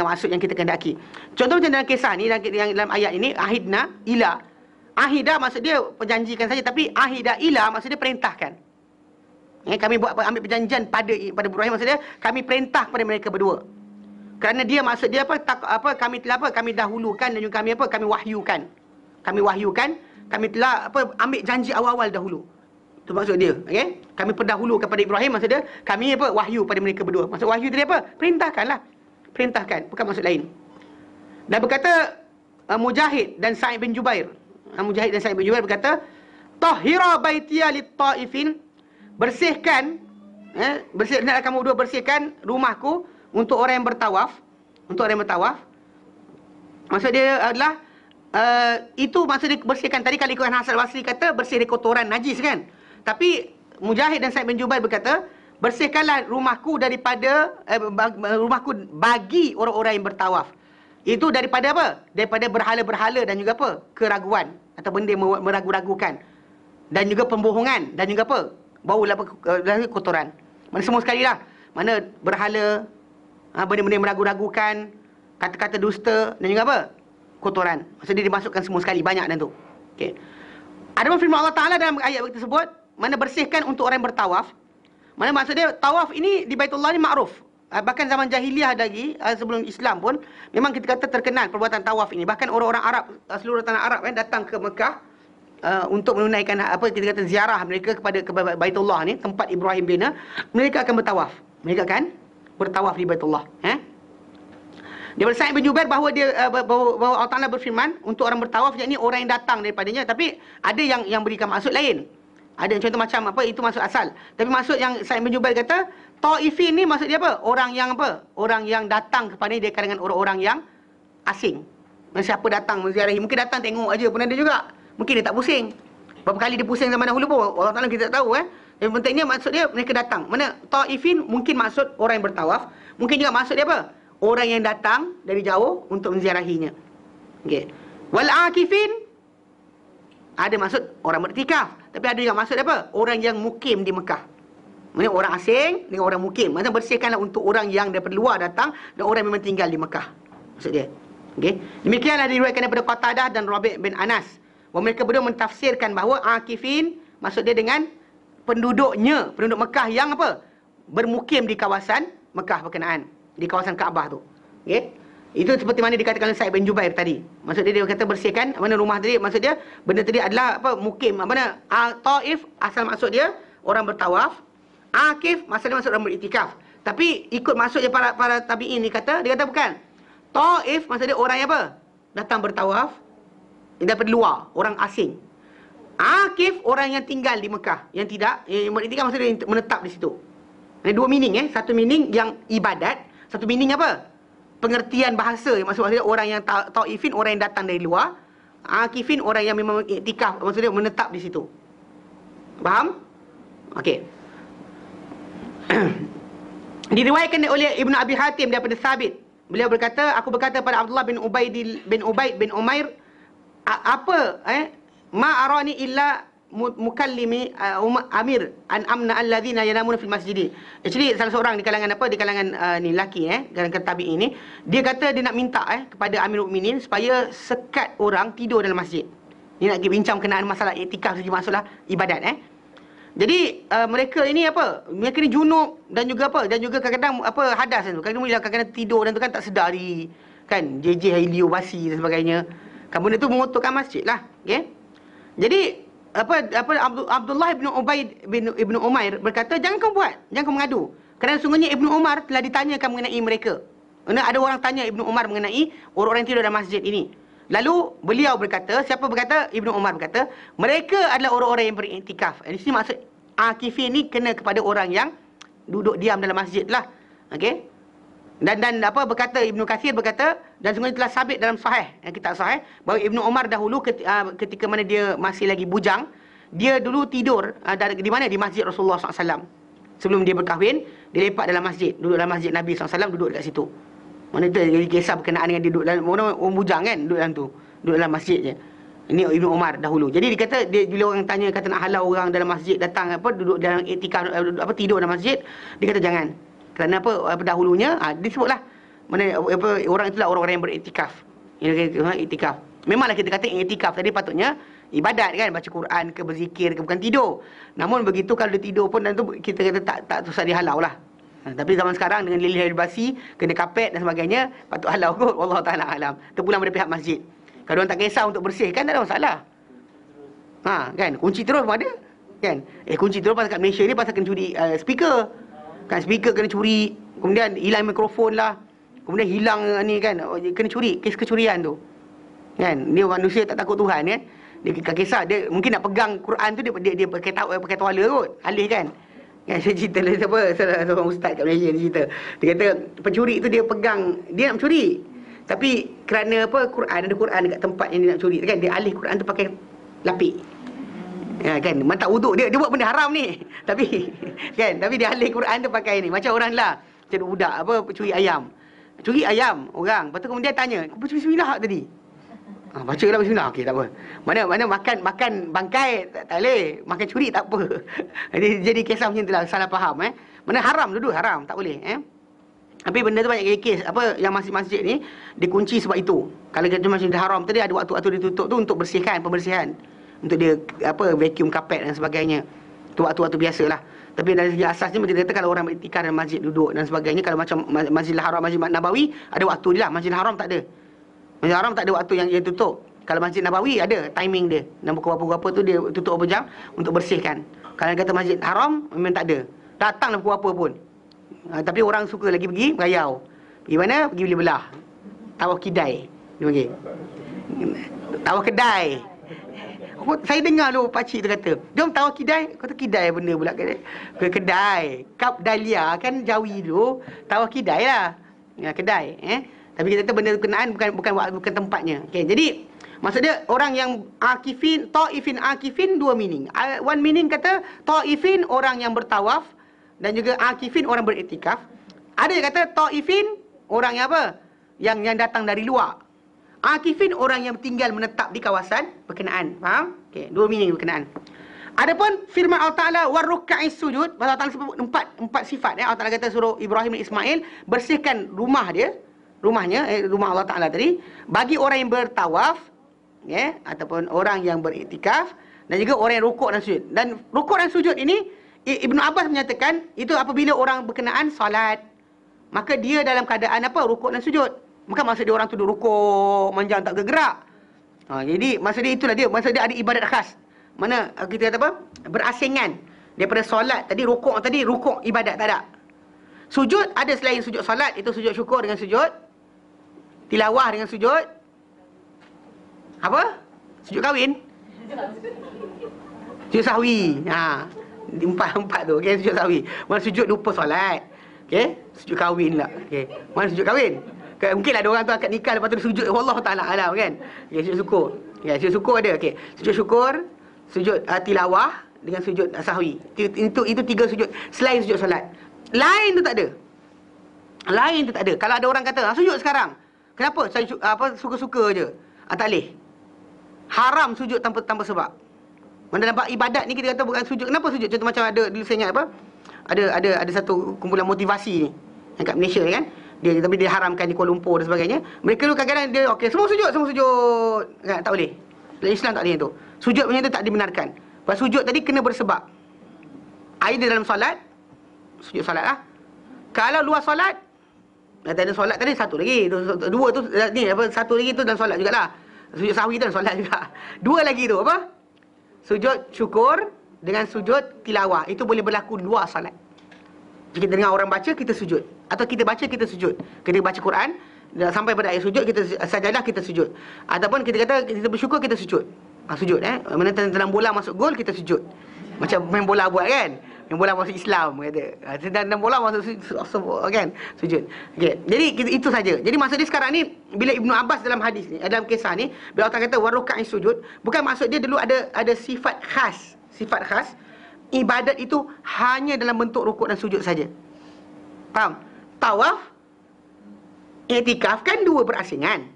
maksud yang kita kehendaki. Contoh macam dalam kisah ni, dalam ayat ini, ahidna ila. Ahida maksud dia perjanjikan saja, tapi ahida ila maksud dia perintahkan. Kami ambil perjanjian pada Ibrahim, maksud dia kami perintah kepada mereka berdua. Kerana dia maksud dia kami dahulukan dan juga kami wahyukan. Kami telah ambil janji awal-awal dahulu. Itu maksud dia. Okey? Kami pendahulu kepada Ibrahim, maksud dia kami apa? Wahyu pada mereka berdua. Maksud wahyu tadi apa? Perintahkanlah. Perintahkan, bukan maksud lain. Dan berkata Mujahid dan Sa'id bin Jubair. Mujahid dan Sa'id bin Jubair berkata, "Tahhira baitiya lit-ta'ifin." Bersihkan, hendaklah kamu berdua bersihkan rumahku untuk orang yang bertawaf. Untuk orang yang bertawaf. Maksud dia adalah itu maksud dia bersihkan. Tadi kalau ikutkan Hasan Basri kata bersih dari kotoran najis kan. Tapi Mujahid dan Sa'id bin Jubair berkata, bersihkanlah rumahku daripada rumahku bagi orang-orang yang bertawaf. Itu daripada apa? Daripada berhala-berhala dan juga apa? Keraguan atau benda yang meragu-ragukan. Dan juga pembohongan dan juga apa? Baulah kotoran. Mana semua sekali lah. Mana berhala, benda-benda yang meragu-ragukan, kata-kata dusta dan juga apa? Kotoran. Maksudnya dimasukkan semua sekali, banyak dan tu. Okey. Ada firman Allah Taala dalam ayat tersebut, mana bersihkan untuk orang yang bertawaf. Mana maksud dia tawaf ini di Baitullah ni makruf. Bahkan zaman jahiliah lagi, sebelum Islam pun memang kita kata terkenal perbuatan tawaf ini. Bahkan orang-orang Arab, seluruh tanah Arab datang ke Mekah untuk menunaikan apa kita kata ziarah mereka kepada Baitullah ni, tempat Ibrahim bina. Mereka akan bertawaf. Mereka akan bertawaf di Baitullah. Dia Sa'id bin Jubair bahawa bahawa Allah Taala berfirman untuk orang bertawaf, yakni orang yang datang daripadanya, tapi ada yang berikan maksud lain. Ada contoh macam apa itu maksud asal. Tapi maksud yang Sa'id bin Jubair kata, Taifin ni maksud dia apa? Orang yang apa? Orang yang datang kepada dia kalangan orang-orang yang asing. Siapa datang menziarahi, mungkin datang tengok aja pun ada juga. Mungkin dia tak pusing. Berapa kali dia pusing zaman dahulu pun Allah Taala kita tak tahu Yang pentingnya maksud dia mereka datang. Mana Taifin mungkin maksud orang yang bertawaf, mungkin juga maksud dia apa? Orang yang datang dari jauh untuk menziarahinya. Okey. Wal akifin ada maksud orang beriktikaf, tapi ada juga maksud apa? Orang yang mukim di Mekah. Maksudnya orang asing dengan orang mukim. Maksudnya bersihkanlah untuk orang yang daripada luar datang dan orang yang memang tinggal di Mekah. Maksud dia. Okey. Demikianlah diriwayatkan daripada Qatadah dan Rabi' bin Anas. Mereka berdua mentafsirkan bahawa akifin maksud dia dengan penduduk Mekah yang apa? Bermukim di kawasan Mekah berkenaan, di kawasan Kaabah tu. Okey. Itu seperti mana dikatakan oleh Sa'id bin Jubair tadi. Maksud dia kata bersihkan mana rumah tadi, maksud dia benda tadi adalah apa? Mukim. Mana Taif asal maksud dia orang bertawaf. Akif maksud dia maksud orang beriktikaf. Tapi ikut maksudnya para tabi'in ni dia kata bukan. Taif maksud dia orang yang apa? Datang bertawaf daripada luar, orang asing. Akif orang yang tinggal di Mekah, yang beriktikaf maksud dia menetap di situ. Ada dua meaning Satu meaning yang ibadat, satu meaning apa? Pengertian bahasa. Maksudnya orang yang taifin, orang yang datang dari luar. Akifin orang yang memang iktikaf, maksudnya menetap di situ. Faham? Okey. Diriwayatkan oleh Ibnu Abi Hatim daripada Thabit. Beliau berkata, aku berkata pada Abdullah bin Ubaid bin Umair, apa ma arani illa mukallimi amir an amna allazina yanamuna fil masjid. Actually salah seorang di kalangan ni lelaki kalangan tabi'in ni, dia kata dia nak minta kepada Amirul Mukminin supaya sekat orang tidur dalam masjid. Dia nak bincang kenaan masalah iktikaf segi masalah ibadat Jadi mereka ini apa? Mereka ni junub dan juga apa? Dan juga kadang-kadang apa hadas tu. Kadang-kadang tidur dan tu kan tak sedari kan jejeh hilio basi dan sebagainya. Benda tu mengotorkan masjid lah. Okey. Jadi Abdullah bin Ubaid bin Umair berkata, jangan kau buat, jangan kau mengadu. Kerana sungguhnya Ibnu Umar telah ditanyakan mengenai mereka. Ada orang tanya Ibnu Umar mengenai orang-orang yang tidur dalam masjid ini. Lalu beliau berkata, siapa berkata? Ibnu Umar berkata, mereka adalah orang-orang yang beriktikaf. Di sini maksud akifin ni kena kepada orang yang duduk diam dalam masjid lah. Okey. Dan berkata Ibnu Katsir berkata, dan sungguhnya telah sabit dalam sahih, kitab sahih, bahawa Ibnu Umar dahulu ketika mana dia masih lagi bujang, dia dulu tidur di mana? Di masjid Rasulullah SAW. Sebelum dia berkahwin, dia lepak dalam masjid, duduk dalam masjid Nabi SAW, duduk dekat situ. Mana tu jadi kisah berkenaan dengan dia duduk dalam, orang bujang kan, duduk dalam tu, duduk dalam masjid je. Ini Ibnu Umar dahulu. Jadi dia kata, bila orang tanya kata nak halau orang dalam masjid datang duduk dalam iktikaf, tidur dalam masjid, dia kata jangan. Kerana apa dahulunya disebutlah mana orang itulah orang-orang yang beriktikaf. Iktikaf. Memanglah kita kata iktikaf tadi patutnya ibadat kan, baca Quran ke berzikir ke, bukan tidur. Namun begitu kalau dia tidur pun dan tu kita kata tak susah dihalau lah. Tapi zaman sekarang dengan lilih basi, kena kapet dan sebagainya, patut halau kot, wallahu taala alam. Terpulang pada pihak masjid. Kalau orang tak kisah untuk bersihkan tak ada masalah. Kan kunci terus pun ada. kan. Kunci tu pasal kat Malaysia ni pasal kena curi speaker. Kan speaker kena curi, kemudian hilang mikrofon lah. Kemudian hilang ni kan, kena curi, kes kecurian tu. Kan, dia manusia tak takut Tuhan kan. Dia kisah dia mungkin nak pegang Quran tu dia pakai tuala kot, alih kan. Kan saya cerita lah seorang ustaz kat Malaysia dia cerita. Dia kata pencuri tu dia pegang, dia nak mencuri. Tapi kerana Quran, ada Quran dekat tempat yang dia nak curi kan, dia alih Quran tu pakai lapik. Ya kan, mantap wuduk dia buat benda haram ni. Tapi kan, tapi dia alih Quran tu pakai ni. Macam orang lah, macam budak curi ayam. Curi ayam orang, lepas tu kemudian tanya, kau curi bismillah tadi? Baca lah bismillah. Okey, tak apa. Mana makan bangkai tak boleh, makan curi tak apa. Jadi kisah macam itulah, salah faham Mana haram dulu, haram, tak boleh Tapi benda tu banyak kes yang masjid-masjid ni dikunci sebab itu. Kalau kita masjid haram tadi ada waktu-waktu ditutup tu untuk pembersihan. Untuk dia vacuum kapet dan sebagainya. Tu waktu-waktu biasalah. Tapi dari segi asasnya macam dia kata, kalau orang beriktikaf dalam masjid duduk dan sebagainya, kalau macam Masjidil Haram, Masjid Nabawi ada waktu dia lah. Masjidil Haram tak ada. Masjidil Haram tak ada waktu yang dia tutup. Kalau Masjid Nabawi ada timing dia. Dan pukul berapa tu dia tutup berapa jam untuk bersihkan. Kalau dia kata Masjid Haram memang tak ada. Datanglah pukul apa pun. Tapi orang suka lagi pergi berayau. Pergi mana? Pergi beli belah. Tawaf kidai dia panggil. Tawaf kedai. Saya dengar tu pakcik tu kata, jom tawaf kidai. Kata kidai benda pula kedai. Kap Dahlia kan Jawi dulu, tawaf kidai lah. Kedai Tapi kita kata benda kenaan bukan tempatnya. Okey, jadi maksud dia orang yang akifin, taifin akifin, dua meaning. One meaning kata taifin orang yang bertawaf, dan juga akifin orang beriktikaf. Ada yang kata taifin orang yang apa? Yang datang dari luar. Akifin orang yang tinggal menetap di kawasan berkenaan. Faham? Okey, dua meaning berkenaan. Adapun firman Allah Taala warruka'is sujud, Allah Taala sebut empat sifat Allah Taala kata suruh Ibrahim dan Ismail bersihkan rumahnya, rumah Allah Taala tadi bagi orang yang bertawaf, ataupun orang yang beriktikaf, dan juga orang yang rukuk dan sujud. Dan rukuk dan sujud ini Ibnu Abbas menyatakan itu apabila orang berkenaan solat, maka dia dalam keadaan rukuk dan sujud. Bukan maksud dia orang tu duduk rukuk manjang tak bergerak. Jadi maksud dia itulah dia. Maksud dia ada ibadat khas. Mana kita kata berasingan daripada solat tadi, rukuk ibadat tak ada. Sujud ada selain sujud solat, itu sujud syukur dengan sujud tilawah dengan sujud apa? Sujud kahwin. Sujud sahwi. Empat tu, okey, sujud sahwi. Mana sujud lupa solat. Okey, sujud kahwin lah. Okey. Mana sujud kahwin? Mungkinlah ada orang tu akad nikah lepas tu sujud Allah Taala alam kan. Okey, sujud syukur. Sujud syukur ada. Okey. Sujud syukur, sujud tilawah dengan sujud sahwi. Itu tiga sujud selain sujud solat. Lain tu tak ada. Kalau ada orang kata sujud sekarang. Kenapa? Saya suka-suka je. Tak boleh. Haram sujud tanpa sebab. Mana dalam ibadat ni kita kata bukan sujud. Kenapa sujud? Contoh macam ada dulu saya ingat ada satu kumpulan motivasi ni yang kat Malaysia kan. Tapi dia haramkan di Kuala Lumpur dan sebagainya. Mereka tu kadang-kadang dia okey semua sujud kan, tak boleh. Dalam Islam tak boleh tu. Sujud macam tu tak dibenarkan. Lepas sujud tadi kena bersebab. Either dalam solat, sujud solat lah. Kalau luar solat, ada solat tadi satu lagi, dua tu ni satu lagi tu dalam solat jugalah. Sujud sahwi tu dalam solat juga. Dua lagi tu apa? Sujud syukur dengan sujud tilawah. Itu boleh berlaku luar solat. Jika kita dengar orang baca, kita sujud. Atau kita baca, kita sujud. Kita baca Quran, sampai pada ayat sujud, kita sajadah, kita sujud. Ataupun kita kata, kita bersyukur, kita sujud. Sujud Mana tendang bola masuk gol, kita sujud. Macam main bola buat kan. Main bola masuk Islam kata. Tendang bola masuk kan. Sujud. Okay. Jadi itu saja. Jadi maksud dia sekarang ni, bila Ibnu Abbas dalam hadis ni, dalam kisah ni, bila Allah kata waruka'is sujud, bukan maksud dia dulu ada sifat khas. Ibadat itu hanya dalam bentuk rukuk dan sujud saja. Faham? Tawaf, iktikaf kan dua berasingan.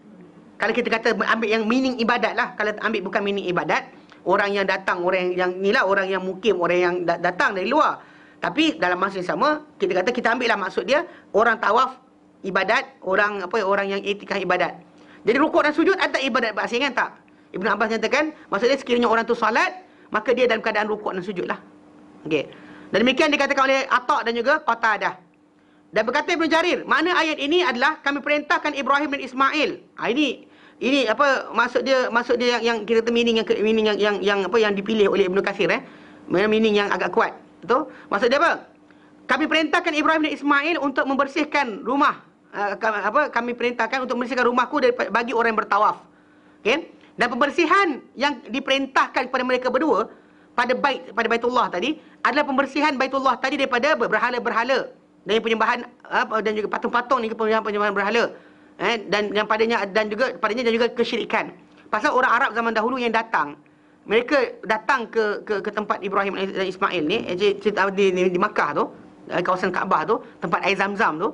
Kalau kita kata ambil yang meaning ibadat lah. Kalau ambil bukan meaning ibadat, orang yang datang, orang yang inilah, orang yang mukim, orang yang datang dari luar. Tapi dalam masa yang sama, kita kata kita ambil lah maksud dia, orang tawaf ibadat, orang yang iktikaf ibadat. Jadi rukuk dan sujud ada ibadat berasingan tak? Ibnu Abbas nyatakan, maksudnya sekiranya orang tu salat, maka dia dalam keadaan rukuk dan sujud lah. Okey. Dan demikian dikatakan oleh Atha dan juga Qatadah. Dan berkata Ibn Jarir, makna ayat ini adalah kami perintahkan Ibrahim dan Ismail. Ini apa maksud dia yang kita meaning yang dipilih oleh Ibnu Katsir Meaning yang agak kuat. Betul? Maksud dia apa? Kami perintahkan Ibrahim dan Ismail untuk membersihkan rumah. Kami perintahkan untuk membersihkan rumahku bagi orang yang bertawaf. Okay? Dan pembersihan yang diperintahkan kepada mereka berdua pada Baitullah tadi adalah pembersihan Baitullah tadi daripada berhala-berhala dari penyembahan dan juga patung-patung ni penyembahan berhala. Dan yang padanya juga kesyirikan. Pasal orang Arab zaman dahulu yang datang, mereka datang ke tempat Ibrahim dan Ismail ni, di Makkah tu, kawasan Kaabah tu, tempat air Zam-Zam tu,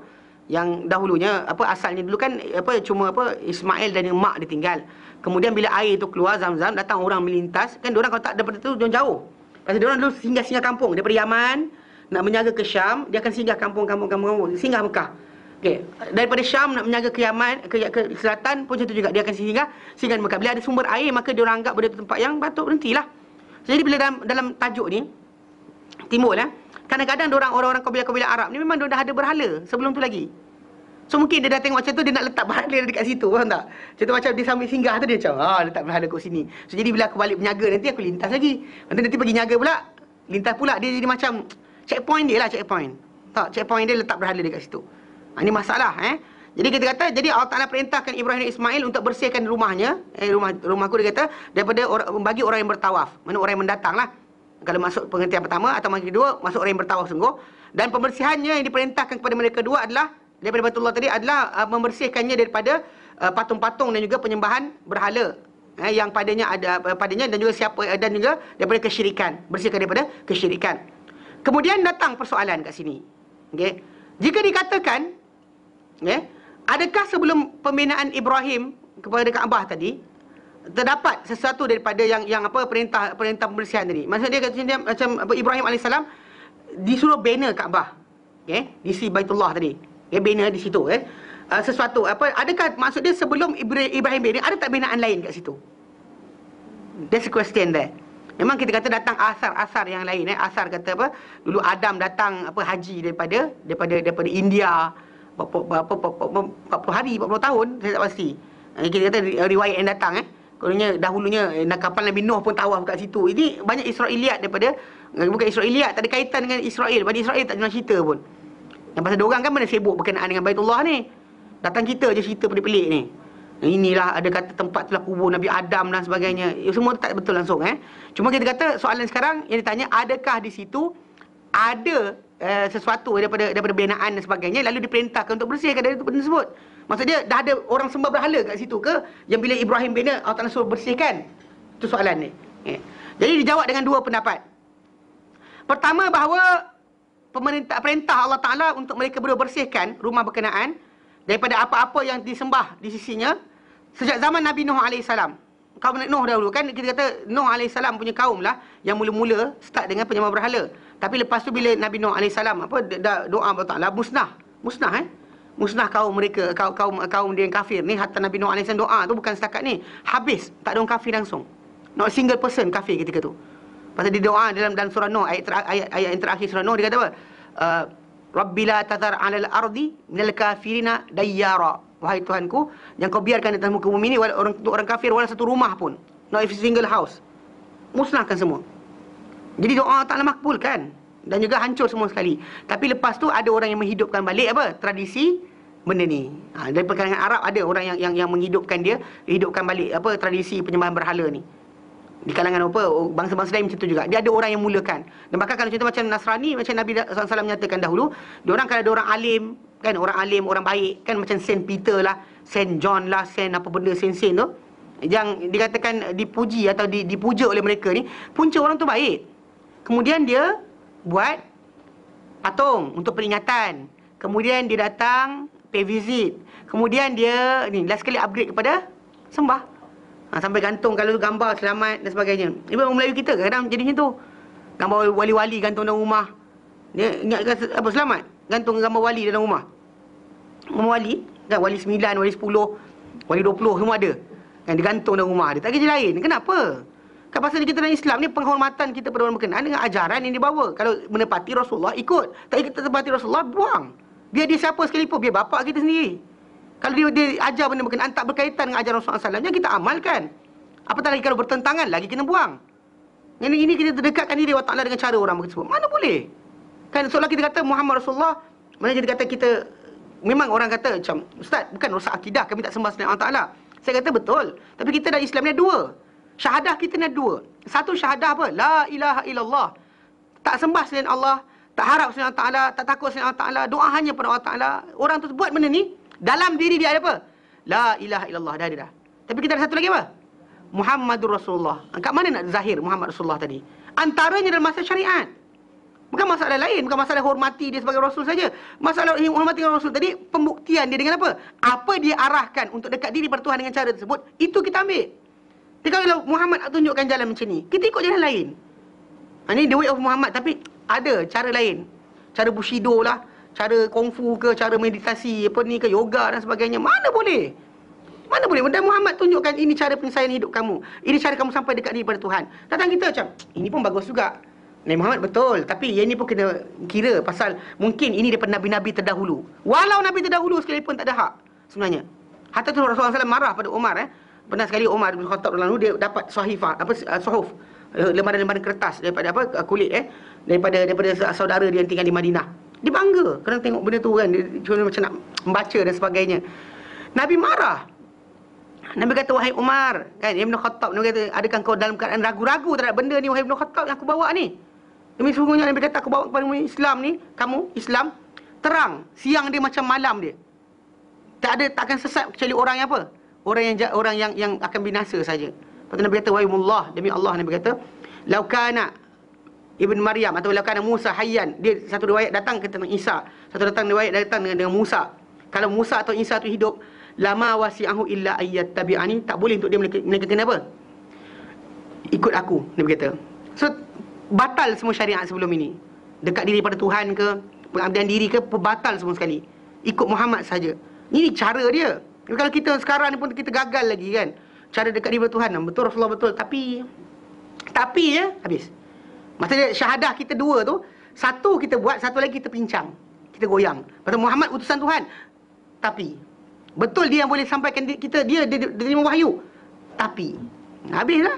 yang dahulunya asalnya dulu kan cuma Ismail dan mak dia tinggal. Kemudian bila air tu keluar Zam-Zam, datang orang melintas, kan diorang kalau tak daripada tu dia jauh. Pasal diorang dulu singgah kampung daripada Yaman nak menjaga ke Syam, dia akan singgah kampung, singgah Mekah. Okey, daripada Syam nak menjaga ke Yaman, ke selatan pun macam tu juga, dia akan singgah Mekah. Bila ada sumber air, maka diorang anggap benda tu tempat yang patut berhentilah. Jadi bila dalam tajuk ni timbul kadang-kadang orang-orang kabilah-kabilah Arab ni memang dah ada berhala sebelum tu lagi. So mungkin dia dah tengok macam tu, dia nak letak berhala dekat situ, faham tak? Contoh macam dia sambil singgah tu, dia macam letak berhala kat sini. So jadi bila aku balik berniaga nanti, aku lintas lagi. Nanti pergi niaga pula, lintas pula, dia jadi macam checkpoint dia lah, checkpoint dia letak berhala dekat situ. Ini masalah. Jadi kita kata, jadi Allah Ta'ala perintahkan Ibrahim dan Ismail untuk bersihkan rumahnya, rumahku, dia kata, daripada bagi orang yang bertawaf. Mana orang yang mendatang lah. Kalau masuk pengertian pertama atau yang kedua, masuk orang yang bertawaf sungguh. Dan pembersihannya yang diperintahkan kepada mereka dua adalah, daripada Baitullah tadi, adalah membersihkannya daripada patung-patung dan juga penyembahan berhala. Yang padanya dan juga daripada kesyirikan. Bersihkan daripada kesyirikan. Kemudian datang persoalan kat sini. Okay. Jika dikatakan, adakah sebelum pembinaan Ibrahim kepada Kaabah tadi terdapat sesuatu daripada yang perintah pembersihan tadi? Maksudnya dia macam Ibrahim AS disuruh bina Kaabah, di Baitullah tadi, bina di situ, sesuatu adakah maksud dia sebelum Ibrahim bina, ada tak binaan lain kat situ? That's the question there. Memang kita kata datang asar-asar yang lain, asar kata dulu Adam datang haji daripada India berapa 40 hari, 40 tahun, saya tak pasti. Kita kata riwayat yang datang dahulunya kapal Nabi Nuh pun tawaf kat situ. Ini banyak Israeliat bukan Israeliat, tak ada kaitan dengan Israel. Bani Israel tak ada cerita pun. Yang pasal diorang kan mana sibuk berkenaan dengan Baitullah ni. Datang kita je cerita pelik-pelik ni. Inilah ada kata tempat telah kubur Nabi Adam dan sebagainya. Semua tak betul langsung. Cuma kita kata soalan sekarang yang ditanya, adakah di situ ada sesuatu daripada binaan dan sebagainya, lalu diperintahkan untuk bersihkan dari benda tersebut. Maksudnya dah ada orang sembah berhala kat situ ke, yang bila Ibrahim bina Allah Ta'ala suruh bersihkan? Itu soalan ni. Jadi dijawab dengan dua pendapat. Pertama, bahawa perintah Allah Ta'ala untuk mereka berdua bersihkan rumah berkenaan daripada apa-apa yang disembah di sisinya sejak zaman Nabi Nuh AS. Kaum Nuh dahulu kan, kita kata Nuh AS punya kaum lah yang mula-mula start dengan penyembah berhala. Tapi lepas tu bila Nabi Nuh AS doa Allah Ta'ala musnah kaum mereka, kaum dia yang kafir ni. Hatta Nabi Nuh AS doa tu bukan setakat ni, habis, tak ada orang kafir langsung. Not a single person kafir ketika tu. Pasal dia doa dalam surah Nuh, ayat yang terakhir surah Nuh, dia kata apa? Rabbi la tadhar 'alal ardi minal kafirina dayyara. Wahai Tuhanku, yang kau biarkan di atas muka bumi ini untuk orang kafir wala satu rumah pun, not a single house. Musnahkan semua. Jadi doa Ta'ala makbulkan dan juga hancur semua sekali. Tapi lepas tu ada orang yang menghidupkan balik tradisi benda ni. Dari perkalangan Arab ada orang yang menghidupkan hidupkan balik tradisi penyembahan berhala ni. Di kalangan bangsa-bangsa lain macam tu juga. Dia ada orang yang mulakan. Dan bahkan kalau contoh macam Nasrani, macam Nabi SAW menyatakan dahulu, diorang kalau ada orang alim, kan, orang alim, orang baik, kan, macam Saint Peter lah, Saint John lah, Saint apa benda Saint tu, yang dikatakan dipuji atau dipuja oleh mereka ni, punca orang tu baik. Kemudian dia buat patung untuk peringatan. Kemudian dia datang pay visit. Kemudian dia last sekali upgrade kepada sembah. Sampai gantung kalau gambar selamat dan sebagainya. Ibu orang Melayu kita kadang jadi macam tu. Gambar wali-wali gantung dalam rumah. Dia ingatkan selamat, gantung gambar wali dalam rumah. Gambar wali, kan, wali 9, wali 10, wali 20 semua ada. Kan digantung dalam rumah dia. Tak kerja lain. Kenapa? Kan pasal kita dalam Islam ni penghormatan kita pada orang berkenaan dengan ajaran yang dibawa. Kalau menepati Rasulullah ikut. Tak ikut menepati Rasulullah, buang. Biar dia siapa sekalipun, biar bapak kita sendiri. Kalau dia ajar benda berkenaan tak berkaitan dengan ajaran Rasulullah SAW, yang kita amalkan. Apatah lagi kalau bertentangan, lagi kena buang. Ini kita dekatkan diri Allah Ta'ala dengan cara orang tersebut. Mana boleh? Kan seolah kita kata Muhammad Rasulullah, mana kita kata kita, memang orang kata macam, Ustaz, bukan rosak akidah, kami tak sembah selain Allah Ta'ala. Saya kata betul. Tapi kita dalam Islam ni ada dua. Syahadah kita ni ada dua. Satu syahadah apa? La ilaha illallah. Tak sembah selain Allah, tak harap selain Allah Ta'ala, tak takut selain Allah Ta'ala, doa hanya pada Allah Ta'ala. Orang tu buat benda ni, dalam diri dia ada apa? La ilaha illallah, dah ada dah. Tapi kita ada satu lagi apa? Muhammadur Rasulullah. Kat mana nak zahir Muhammad Rasulullah tadi? Antaranya dalam masalah syariat. Bukan masalah lain, bukan masalah hormati dia sebagai Rasul saja. Masalah hormati Rasul tadi, pembuktian dia dengan apa? Apa dia arahkan untuk dekat diri pada Tuhan dengan cara tersebut, itu kita ambil. Jadi kalau Muhammad nak tunjukkan jalan macam ni, kita ikut jalan lain. Ini the way of Muhammad, tapi ada cara lain. Cara Bushido lah, cara kungfu ke, cara meditasi, apa ni ke, yoga dan sebagainya. Mana boleh? Mana boleh? Dan Muhammad tunjukkan ini cara penyelesaian hidup kamu. Ini cara kamu sampai dekat diri pada Tuhan. Datang kita macam, ini pun bagus juga. Nabi Muhammad betul. Tapi yang ini pun kena kira pasal mungkin ini daripada Nabi-Nabi terdahulu. Walau Nabi terdahulu sekalipun tak ada hak sebenarnya. Hatta tu Rasulullah SAW marah pada Umar. Pernah sekali Umar bin Khattab lalu dia dapat sahifah, suhuf, lembaran-lembaran kertas daripada kulit daripada saudara dia yang tinggal di Madinah. Dia bangga kerana tengok benda tu kan. Dia cuma macam nak membaca dan sebagainya. Nabi marah. Nabi kata, wahai Umar, kan, Ibn Khattab, Nabi kata, adakah kau dalam keadaan ragu-ragu terhadap benda ni, wahai Ibn Khattab, yang aku bawa ni? Demi sesungguhnya Nabi kata, aku bawa kepada Islam ni, kamu, Islam, terang, siang dia macam malam dia. Takkan sesat kecuali orang yang apa? Orang yang akan binasa saja. Lepas tu Nabi kata, wahai Mullah, demi Allah, Nabi kata, laukana Ibn Maryam, atau laukana Musa hayyan. Dia satu riwayat datang tentang Isa, satu riwayat datang dengan Musa. Kalau Musa atau Isa tu hidup, lama wasi'ahu illa ayyat tabi'ani, tak boleh untuk dia mereka kena apa? Ikut aku, Nabi kata. So batal semua syariat sebelum ini. Dekat diri pada Tuhan ke, pengabdian diri ke, batal semua sekali. Ikut Muhammad saja. Ini cara dia. Kalau kita sekarang ni pun kita gagal lagi kan. Cara dekat diri pada Tuhan, betul Rasulullah betul, tapi ya habis. Maksudnya syahadah kita dua tu, satu kita buat, satu lagi kita pincang, kita goyang. Pasal Muhammad utusan Tuhan. Tapi betul dia yang boleh sampaikan kita, dia terima wahyu. Tapi habislah.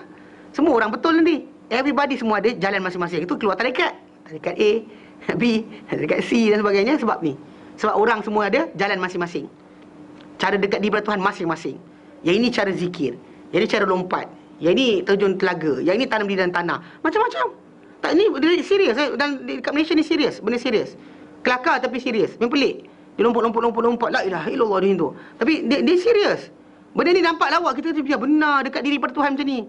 Semua orang betul nanti. Everybody semua ada jalan masing-masing. Itu keluar tarikat. Tarikat A, B, tarikat C dan sebagainya. Sebab ni. Sebab orang semua ada jalan masing-masing. Cara dekat di Tuhan masing-masing. Yang ini cara zikir. Yang ini cara lompat. Yang ini terjun telaga. Yang ini tanam di dalam tanah. Macam-macam. Tak, ini serius. Dan dekat Malaysia ni serius. Benda serius. Kelakar tapi serius. Memang pelik. Dia lompat. La ilaha illallah dia tu. Tapi dia serius. Benda ni nampak lawak. Kita kata benar dekat diri pada Tuhan macam ni.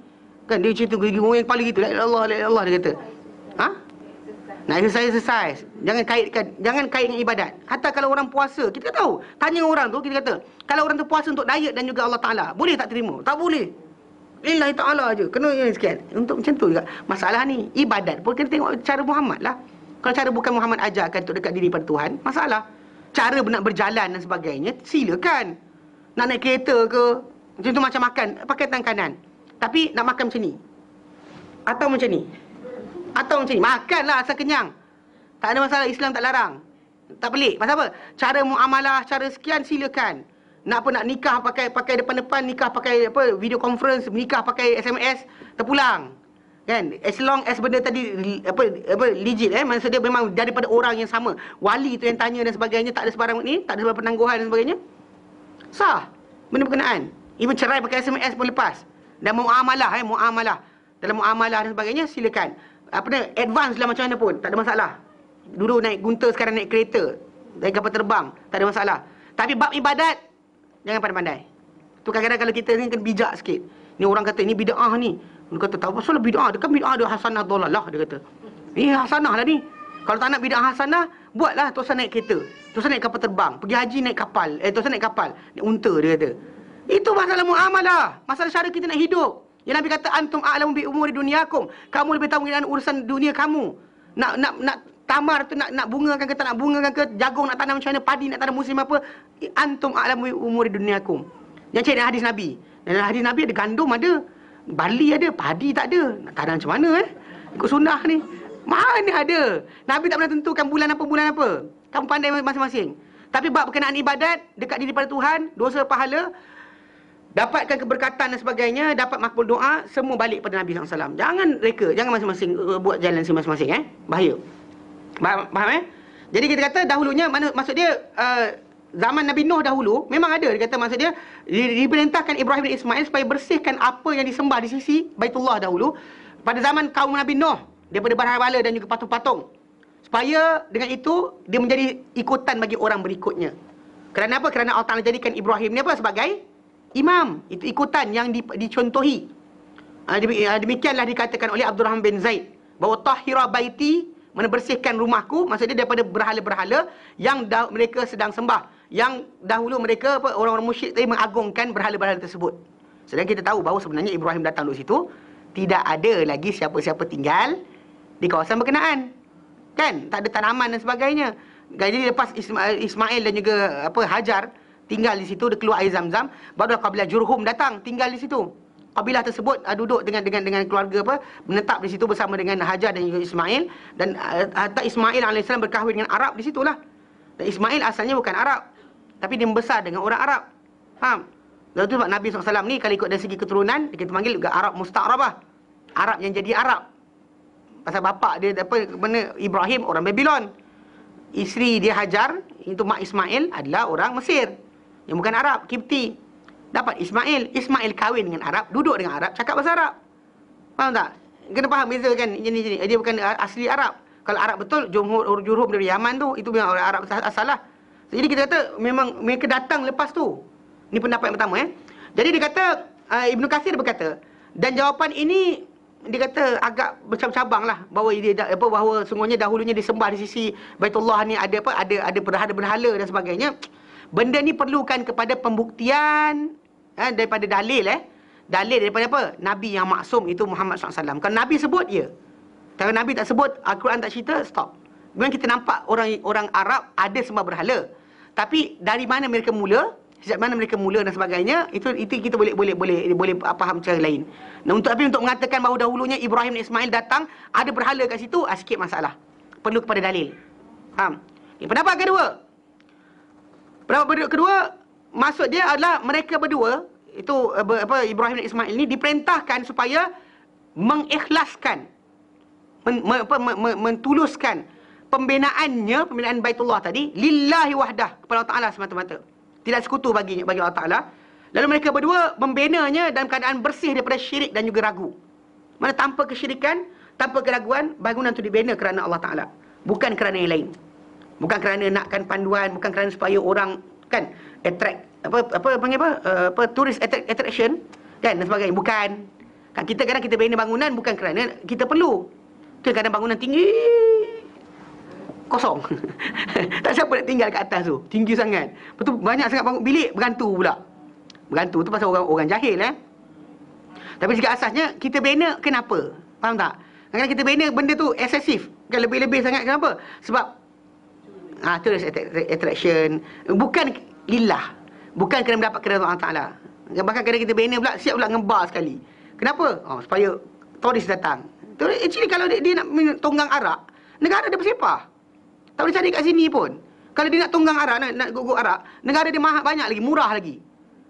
Kan dia cerita orang yang kepala gitu. La ilaha illallah dia kata. Ha? Nak exercise. Jangan kait dengan ibadat. Hatta kalau orang puasa, kita tahu. Tanya orang tu, kita kata, kalau orang tu puasa untuk diet dan juga Allah Ta'ala, boleh tak terima? Tak boleh. Lillahi Ta'ala je. Kena yang sekian. Untuk macam tu juga. Masalah ni, ibadat pun kita tengok cara Muhammad lah. Kalau cara bukan Muhammad ajarkan untuk dekat diri pada Tuhan, masalah. Cara nak berjalan dan sebagainya, silakan. Nak naik kereta ke, macam tu macam makan, pakai tangan kanan. Tapi nak makan macam ni. Atau macam ni. Makanlah asal kenyang. Tak ada masalah, Islam tak larang. Tak pelik. Pasal apa? Cara muamalah, cara sekian silakan. Nak nikah pakai depan-depan, nikah pakai video conference, nikah pakai SMS, terpulang. Kan? As long as benda tadi legit maksud dia memang daripada orang yang sama. Wali tu yang tanya dan sebagainya, tak ada sebarang ni, tak ada sebarang penangguhan dan sebagainya. Sah. Benda berkenaan. Even cerai pakai SMS pun lepas. Dan muamalah dalam muamalah dan sebagainya silakan. Advance lah macam mana pun, tak ada masalah. Dulu naik gunter, sekarang naik kereta, naik kapal terbang, tak ada masalah. Tapi bab ibadat, jangan pandai-pandai. Tu kadang-kadang kalau kita ni kena bijak sikit. Ni orang kata ni bid'ah ni. Dia kata tak pasal bid'ah, dia kan bid'ah ada hasanah dolalah dia kata. Ni hasanah lah ni. Kalau tak nak bid'ah hasanah, buatlah tuan naik kereta, tuan naik kapal terbang, pergi haji naik kapal, tuan naik kapal, naik unta dia kata. Itu masalah muamalah, masalah cara kita nak hidup. Yang Nabi kata antum a'lamu bi umuri dunyakum. Kamu lebih tahu mengenai urusan dunia kamu. Nak tamar tu nak bungakan ke tak nak bungakan ke, jagung nak tanam macam mana, padi nak tanam musim apa, antum a'lamu bi umuri dunyakum. Yang cari hadis Nabi. Dan hadis Nabi ada gandum ada, barley ada, padi tak ada. Nak tanam macam mana ikut sunnah ni. Mana ada. Nabi tak pernah tentukan bulan apa. Kamu pandai masing-masing. Tapi bab berkenaan ibadat, dekat diri pada Tuhan, dosa pahala, dapatkan keberkatan dan sebagainya, dapat makbul doa, semua balik pada Nabi SAW. Jangan reka, jangan masing-masing buat jalan masing-masing. Bahaya. Faham Jadi kita kata dahulunya, maksud dia zaman Nabi Nuh dahulu memang ada, dia kata maksud dia diperintahkan Ibrahim dan Ismail supaya bersihkan apa yang disembah di sisi Baitullah dahulu pada zaman kaum Nabi Nuh daripada berhala dan juga patung-patung, supaya dengan itu dia menjadi ikutan bagi orang berikutnya. Kerana apa? Kerana Allah Ta'ala jadikan Ibrahim ni apa? Sebagai imam. Itu ikutan yang dicontohi. Demikianlah dikatakan oleh Abdul Rahman bin Zaid bahawa tahira baiti, mana bersihkan rumahku, maksudnya daripada berhala-berhala yang mereka sedang sembah. Yang dahulu mereka orang-orang musyrik tadi mengagungkan berhala-berhala tersebut. Sedang kita tahu bahawa sebenarnya Ibrahim datang duduk situ, tidak ada lagi siapa-siapa tinggal di kawasan berkenaan. Kan? Tak ada tanaman dan sebagainya. Jadi lepas Ismail dan juga Hajar tinggal di situ, dia keluar air Zam-Zam, baru kabilah Jurhum datang tinggal di situ. Kabilah tersebut duduk dengan keluarga menetap di situ bersama dengan Hajar dan juga Ismail, dan hatta Ismail AS berkahwin dengan Arab di situlah. Dan Ismail asalnya bukan Arab, tapi dia membesar dengan orang Arab. Faham? Lalu tu sebab Nabi SAW ni kalau ikut dari segi keturunan, kita panggil juga Arab Musta'rabah. Arab yang jadi Arab. Pasal bapak dia Ibrahim orang Babylon. Isteri dia Hajar, itu mak Ismail, adalah orang Mesir yang bukan Arab, Kipti. Dapat Ismail kahwin dengan Arab, duduk dengan Arab, cakap bahasa Arab. Faham tak? Kena faham beza kan jenis-jenis. Dia bukan asli Arab. Kalau Arab betul, Jurhum dari Yaman tu, itu memang orang Arab asal lah. Jadi kita kata memang mereka datang lepas tu. Ini pendapat yang pertama. Jadi dia kata, Ibnu Katsir berkata, dan jawapan ini dia kata agak bercabang-cabang lah, bahawa sungguhnya dahulunya disembah di sisi Baitullah ni ada berhala-berhala dan sebagainya. Benda ni perlukan kepada pembuktian daripada dalil daripada apa? Nabi yang maksum itu Muhammad SAW. Kalau Nabi sebut, ya. Kalau Nabi tak sebut, Al-Quran tak cerita, stop. Memang kita nampak orang Arab ada sembah berhala. Tapi dari mana mereka mula, sejak mana mereka mula dan sebagainya, itu kita boleh faham cara lain. Untuk mengatakan bahawa dahulunya Ibrahim dan Ismail datang ada berhala kat situ, sikit masalah. Perlu kepada dalil. Faham? Pendapat kedua, maksud dia adalah mereka berdua itu Ibrahim dan Ismail ni diperintahkan supaya mengikhlaskan, mentuluskan pembinaan Baitullah tadi lillahi wahdah, kepada Allah Ta'ala semata-mata. Tidak sekutu bagi Allah Ta'ala. Lalu mereka berdua membinanya dalam keadaan bersih daripada syirik dan juga ragu. Mana tanpa kesyirikan, tanpa keraguan, bangunan itu dibina kerana Allah Ta'ala, bukan kerana yang lain. Bukan kerana nakkan panduan, bukan kerana supaya orang kan attract tourist attraction kan dan sebagainya. Bukan. Kan kita kadang kita bina bangunan bukan kerana kita perlu. Kadang bangunan tinggi kosong. Tak siapa nak tinggal kat atas tu. Tinggi sangat. Betul banyak sangat bangun bilik bergantu pula. Bergantu tu pasal orang jahil Tapi jika asasnya kita bina kenapa? Faham tak? Kadang kita bina benda tu excessive. Kan lebih-lebih sangat kenapa? Sebab tourist attraction, bukan lillah, bukan kerana mendapat keridhaan Allah Ta'ala. Bahkan kadang kita bina pula, siap pula ngebar sekali. Kenapa? Supaya turis datang. Actually kalau dia nak tunggang arak, negara dia bersepah. Tak boleh cari kat sini pun. Kalau dia nak tunggang arak, nak guguk arak, negara dia mahal banyak lagi, murah lagi.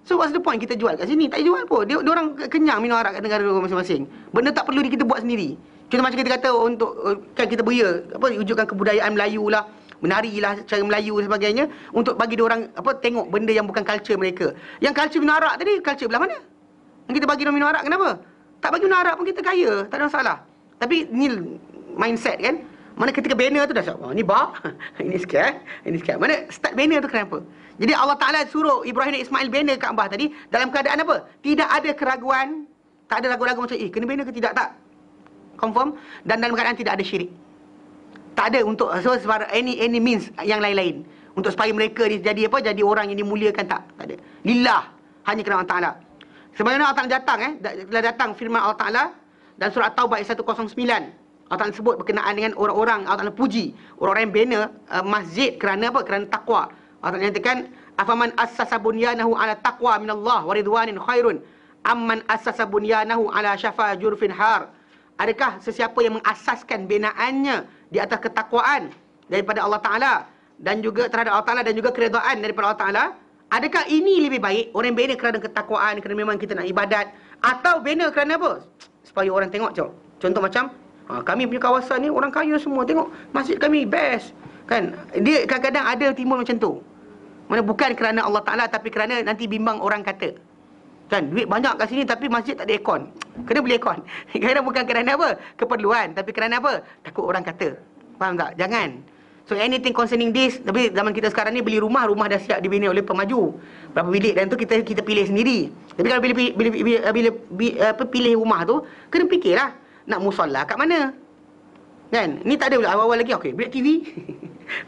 So what's the point kita jual kat sini? Tak jual pun. Dia orang kenyang minum arak kat negara masing-masing. Benda tak perlu kita buat sendiri. Contoh macam kita kata untuk kan kita beria, wujudkan kebudayaan Melayu lah, menarilah cara Melayu dan sebagainya, untuk bagi dia orang tengok benda yang bukan culture mereka. Yang culture minum arak tadi, culture belah mana? Yang kita bagi dia minum arak, kenapa? Tak bagi minum arak pun kita kaya, tak ada masalah. Tapi ni mindset kan. Mana ketika banner tu dah cakap, ni bar, ini sekian, ini sekian. Mana start banner tu kenapa? Jadi Allah Ta'ala suruh Ibrahim dan Ismail banner Kaabah tadi dalam keadaan apa? Tidak ada keraguan, tak ada ragu-ragu macam kena banner ke tidak, tak. Confirm. Dan dalam keadaan tidak ada syirik. Tak ada untuk any means yang lain-lain untuk supaya mereka ni jadi jadi orang yang dimuliakan, tak ada. Lillah, hanya kerana Allah Ta'ala. Sebagaimana Allah Ta'ala datang firman Allah Ta'ala dan surah At-Taubah ayat 109. Allah Ta'ala sebut berkenaan dengan orang-orang Allah Ta'ala puji orang-orang yang bina masjid kerana apa? Kerana takwa. Allah Ta'ala nyatakan, afaman assasa bunyanahu ala taqwa minallah wa ridwanin khairun amman assasa bunyanahu ala syafa jurfin har. Adakah sesiapa yang mengasaskan binaannya di atas ketakwaan daripada Allah Ta'ala dan juga terhadap Allah Ta'ala dan juga keredaan daripada Allah Ta'ala, Adakah ini lebih baik? Orang bina kerana ketakwaan, kerana memang kita nak ibadat, atau bina kerana apa? Supaya orang tengok, contoh macam kami punya kawasan ni orang kaya semua, tengok masjid kami best. Kan? Dia kadang-kadang ada timbul macam tu. Mana bukan kerana Allah Ta'ala, tapi kerana nanti bimbang orang kata. Kan, duit banyak kat sini tapi masjid tak ada aircon. Kena beli aircon. Kadang bukan kerana apa? Keperluan. Tapi kerana apa? Takut orang kata. Faham tak? Jangan. So anything concerning this, tapi zaman kita sekarang ni beli rumah dah siap dibina oleh pemaju. Berapa bilik dan tu kita pilih sendiri. Tapi kalau bila pilih rumah tu, kena fikirlah nak musalla kat mana. Kan? Ni tak ada awal-awal lagi. Okey, bilik TV.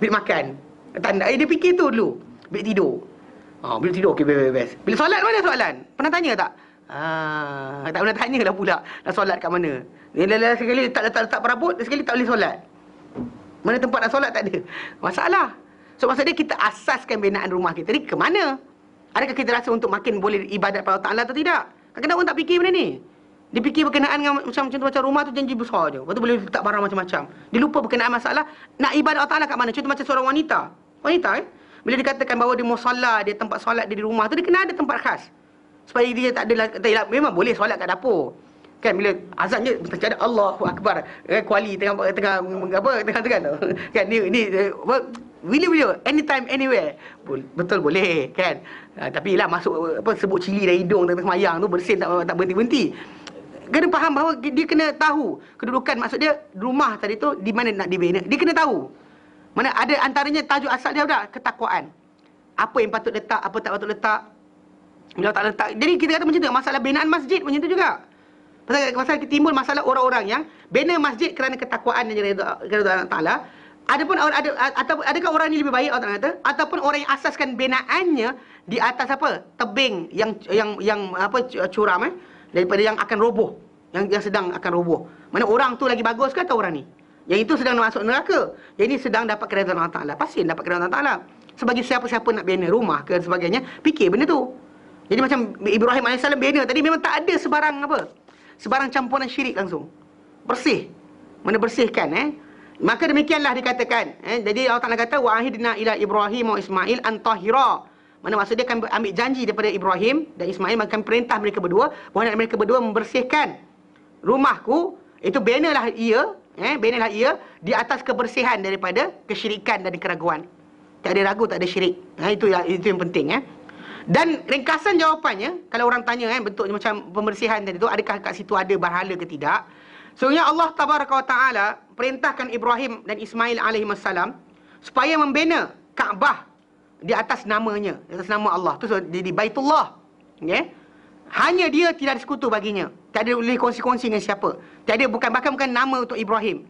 Bilik makan. Tanda dia fikir tu dulu. Bilik tidur. Bilik tidur okey best. Bila solat mana soalan? Pernah tanya tak? Tak pernah tanya lah pula nak solat kat mana. Ni sekali letak perabot, sekali tak boleh solat. Mana tempat nak solat tak ada. Masalah. So maksud dia kita asaskan binaan rumah kita ni ke mana? Adakah kita rasa untuk makin boleh ibadat pada Allah Ta'ala atau tidak? Kadang-kadang orang tak fikir benda ni. Dia fikir berkenaan dengan macam rumah tu janji besar je. Lepas tu boleh letak barang macam-macam. Dia lupa berkenaan masalah nak ibadat Allah Ta'ala kat mana. Contoh macam seorang wanita. Bila dikatakan bahawa dia musalla, dia tempat solat dia di rumah tu, dia kena ada tempat khas. Supaya dia tak ada, memang boleh solat kat dapur. Kan bila azan je mesti ada Allahu Akbar. Kuali tengah tu. Kan ni bila anytime anywhere. Betul boleh kan. Tapi lah masuk sebut cili dari hidung tengah semayang tu bersin tak berhenti-berhenti. Kena faham bahawa dia kena tahu kedudukan, maksud dia rumah tadi tu di mana nak dibina. Dia kena tahu. Mana ada antaranya tajuk asal dia dah ketakwaan. Apa yang patut letak, apa tak patut letak. Bila tak letak. Jadi kita kata macam tu, masalah binaan masjid macam tu juga. Pasal timbul masalah orang-orang yang bina masjid kerana ketakwaan dan kerana Allah Ta'ala. Adakah orang ni lebih baik Allah Ta'ala kata? Ataupun orang yang asaskan binaannya di atas apa? Tebing yang curam daripada yang akan roboh, yang sedang akan roboh. Mana orang tu lagi bagus ke atau orang ni? Yang itu sedang masuk neraka. Yang ini sedang dapat keredaan Allah Ta'ala. Pasti dapat keredaan Allah Ta'ala. Sebagai siapa-siapa nak bina rumah ke sebagainya, fikir benda tu. Jadi macam Ibrahim AS bina tadi memang tak ada sebarang campuran syirik langsung. Bersih. Mana bersihkan Maka demikianlah dikatakan jadi Allah Ta'ala kata wa ahidna ila Ibrahim wa Ismail an tahira. Mana maksud dia akan ambil janji daripada Ibrahim dan Ismail, akan perintah mereka berdua bahawa mereka berdua membersihkan rumahku. Itu binalah ia di atas kebersihan daripada kesyirikan dan keraguan. Tak ada ragu, tak ada syirik. Itu yang penting Dan ringkasan jawapannya, kalau orang tanya bentuk macam pembersihan tadi tu, adakah kat situ ada berhala ke tidak? Sebenarnya Allah Tabaraka wa Ta'ala perintahkan Ibrahim dan Ismail alaihissalam supaya membina Kaabah di atas namanya, di atas nama Allah. Tu di Baitullah. Hanya dia tidak ada sekutu baginya. Tak ada boleh kongsi-kongsi dengan siapa. Bahkan bukan nama untuk Ibrahim.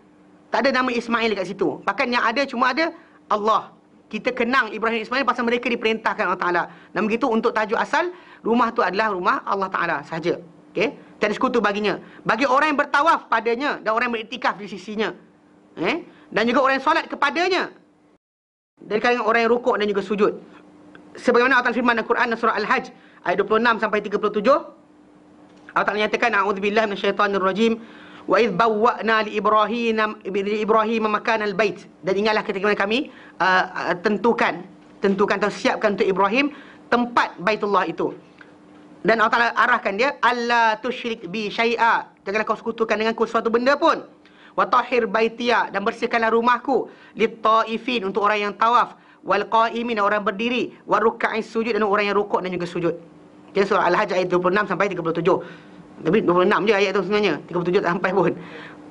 Tak ada nama Ismail dekat situ. Bahkan yang ada cuma ada Allah. Kita kenang Ibrahim Ismail pasal mereka diperintahkan Allah Ta'ala. Dan begitu untuk tajuk asal, rumah tu adalah rumah Allah Ta'ala sahaja. Tiada sekutu baginya. Bagi orang yang bertawaf padanya dan orang yang beriktikaf di sisinya. Dan juga orang yang solat kepadanya. Dari kalangan orang yang rukuk dan juga sujud. Sebagaimana Allah Ta'ala firman dalam Quran surah Al-Hajj ayat 26 sampai 37. Allah Ta'ala nyatakan a'udzubillahi minasyaitonir rajim. Wa idh bawwa'na li Ibrahim makanal bait. Dan ingatlah ketika kami tentukan atau siapkan untuk Ibrahim tempat Baitullah itu. Dan Allah Ta'ala arahkan dia, alla tusyrik bi syai'a. Janganlah kau sekutukan denganku suatu benda pun. Wa tahhir baitiya, dan bersihkanlah rumahku, lit-taifin, untuk orang yang tawaf, wal qa'imin, orang berdiri, wa ruk'a'is sujud, dan orang yang rukuk dan juga sujud. Surah Al-Hajj ayat 26 sampai 37. Tapi 26 je ayat tu sebenarnya, 37 tak sampai pun.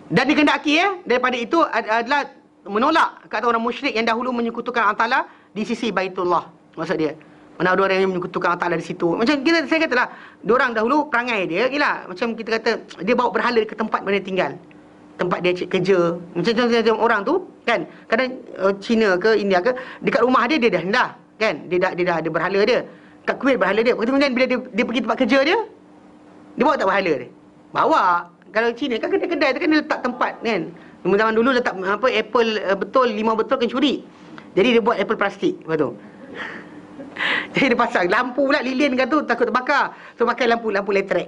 Dan dikehendaki daripada itu adalah menolak kata orang musyrik yang dahulu menyekutukan Allah Ta'ala di sisi Baitullah. Maksud dia, mana ada orang yang menyekutukan Allah Ta'ala di situ. Macam saya katalah, diorang dahulu perangai dia macam kita kata dia bawa berhala ke tempat mana dia tinggal, tempat dia kerja. Macam orang tu kan, kadang Cina ke India ke, dekat rumah dia dah kan, dia dah ada berhala dia. Kat Kuwait berhala dia. Kemudian bila dia pergi tempat kerja dia bawa tak berhala dia? Bawa. Kalau Cina kan kedai-kedai tu kan dia letak tempat kan. Zaman dulu letak apple betul, limau betul kan curi. Jadi dia buat apple plastik. Lepas tu jadi dia pasang lampu pula, lilin kan tu takut terbakar. So pakai lampu elektrik.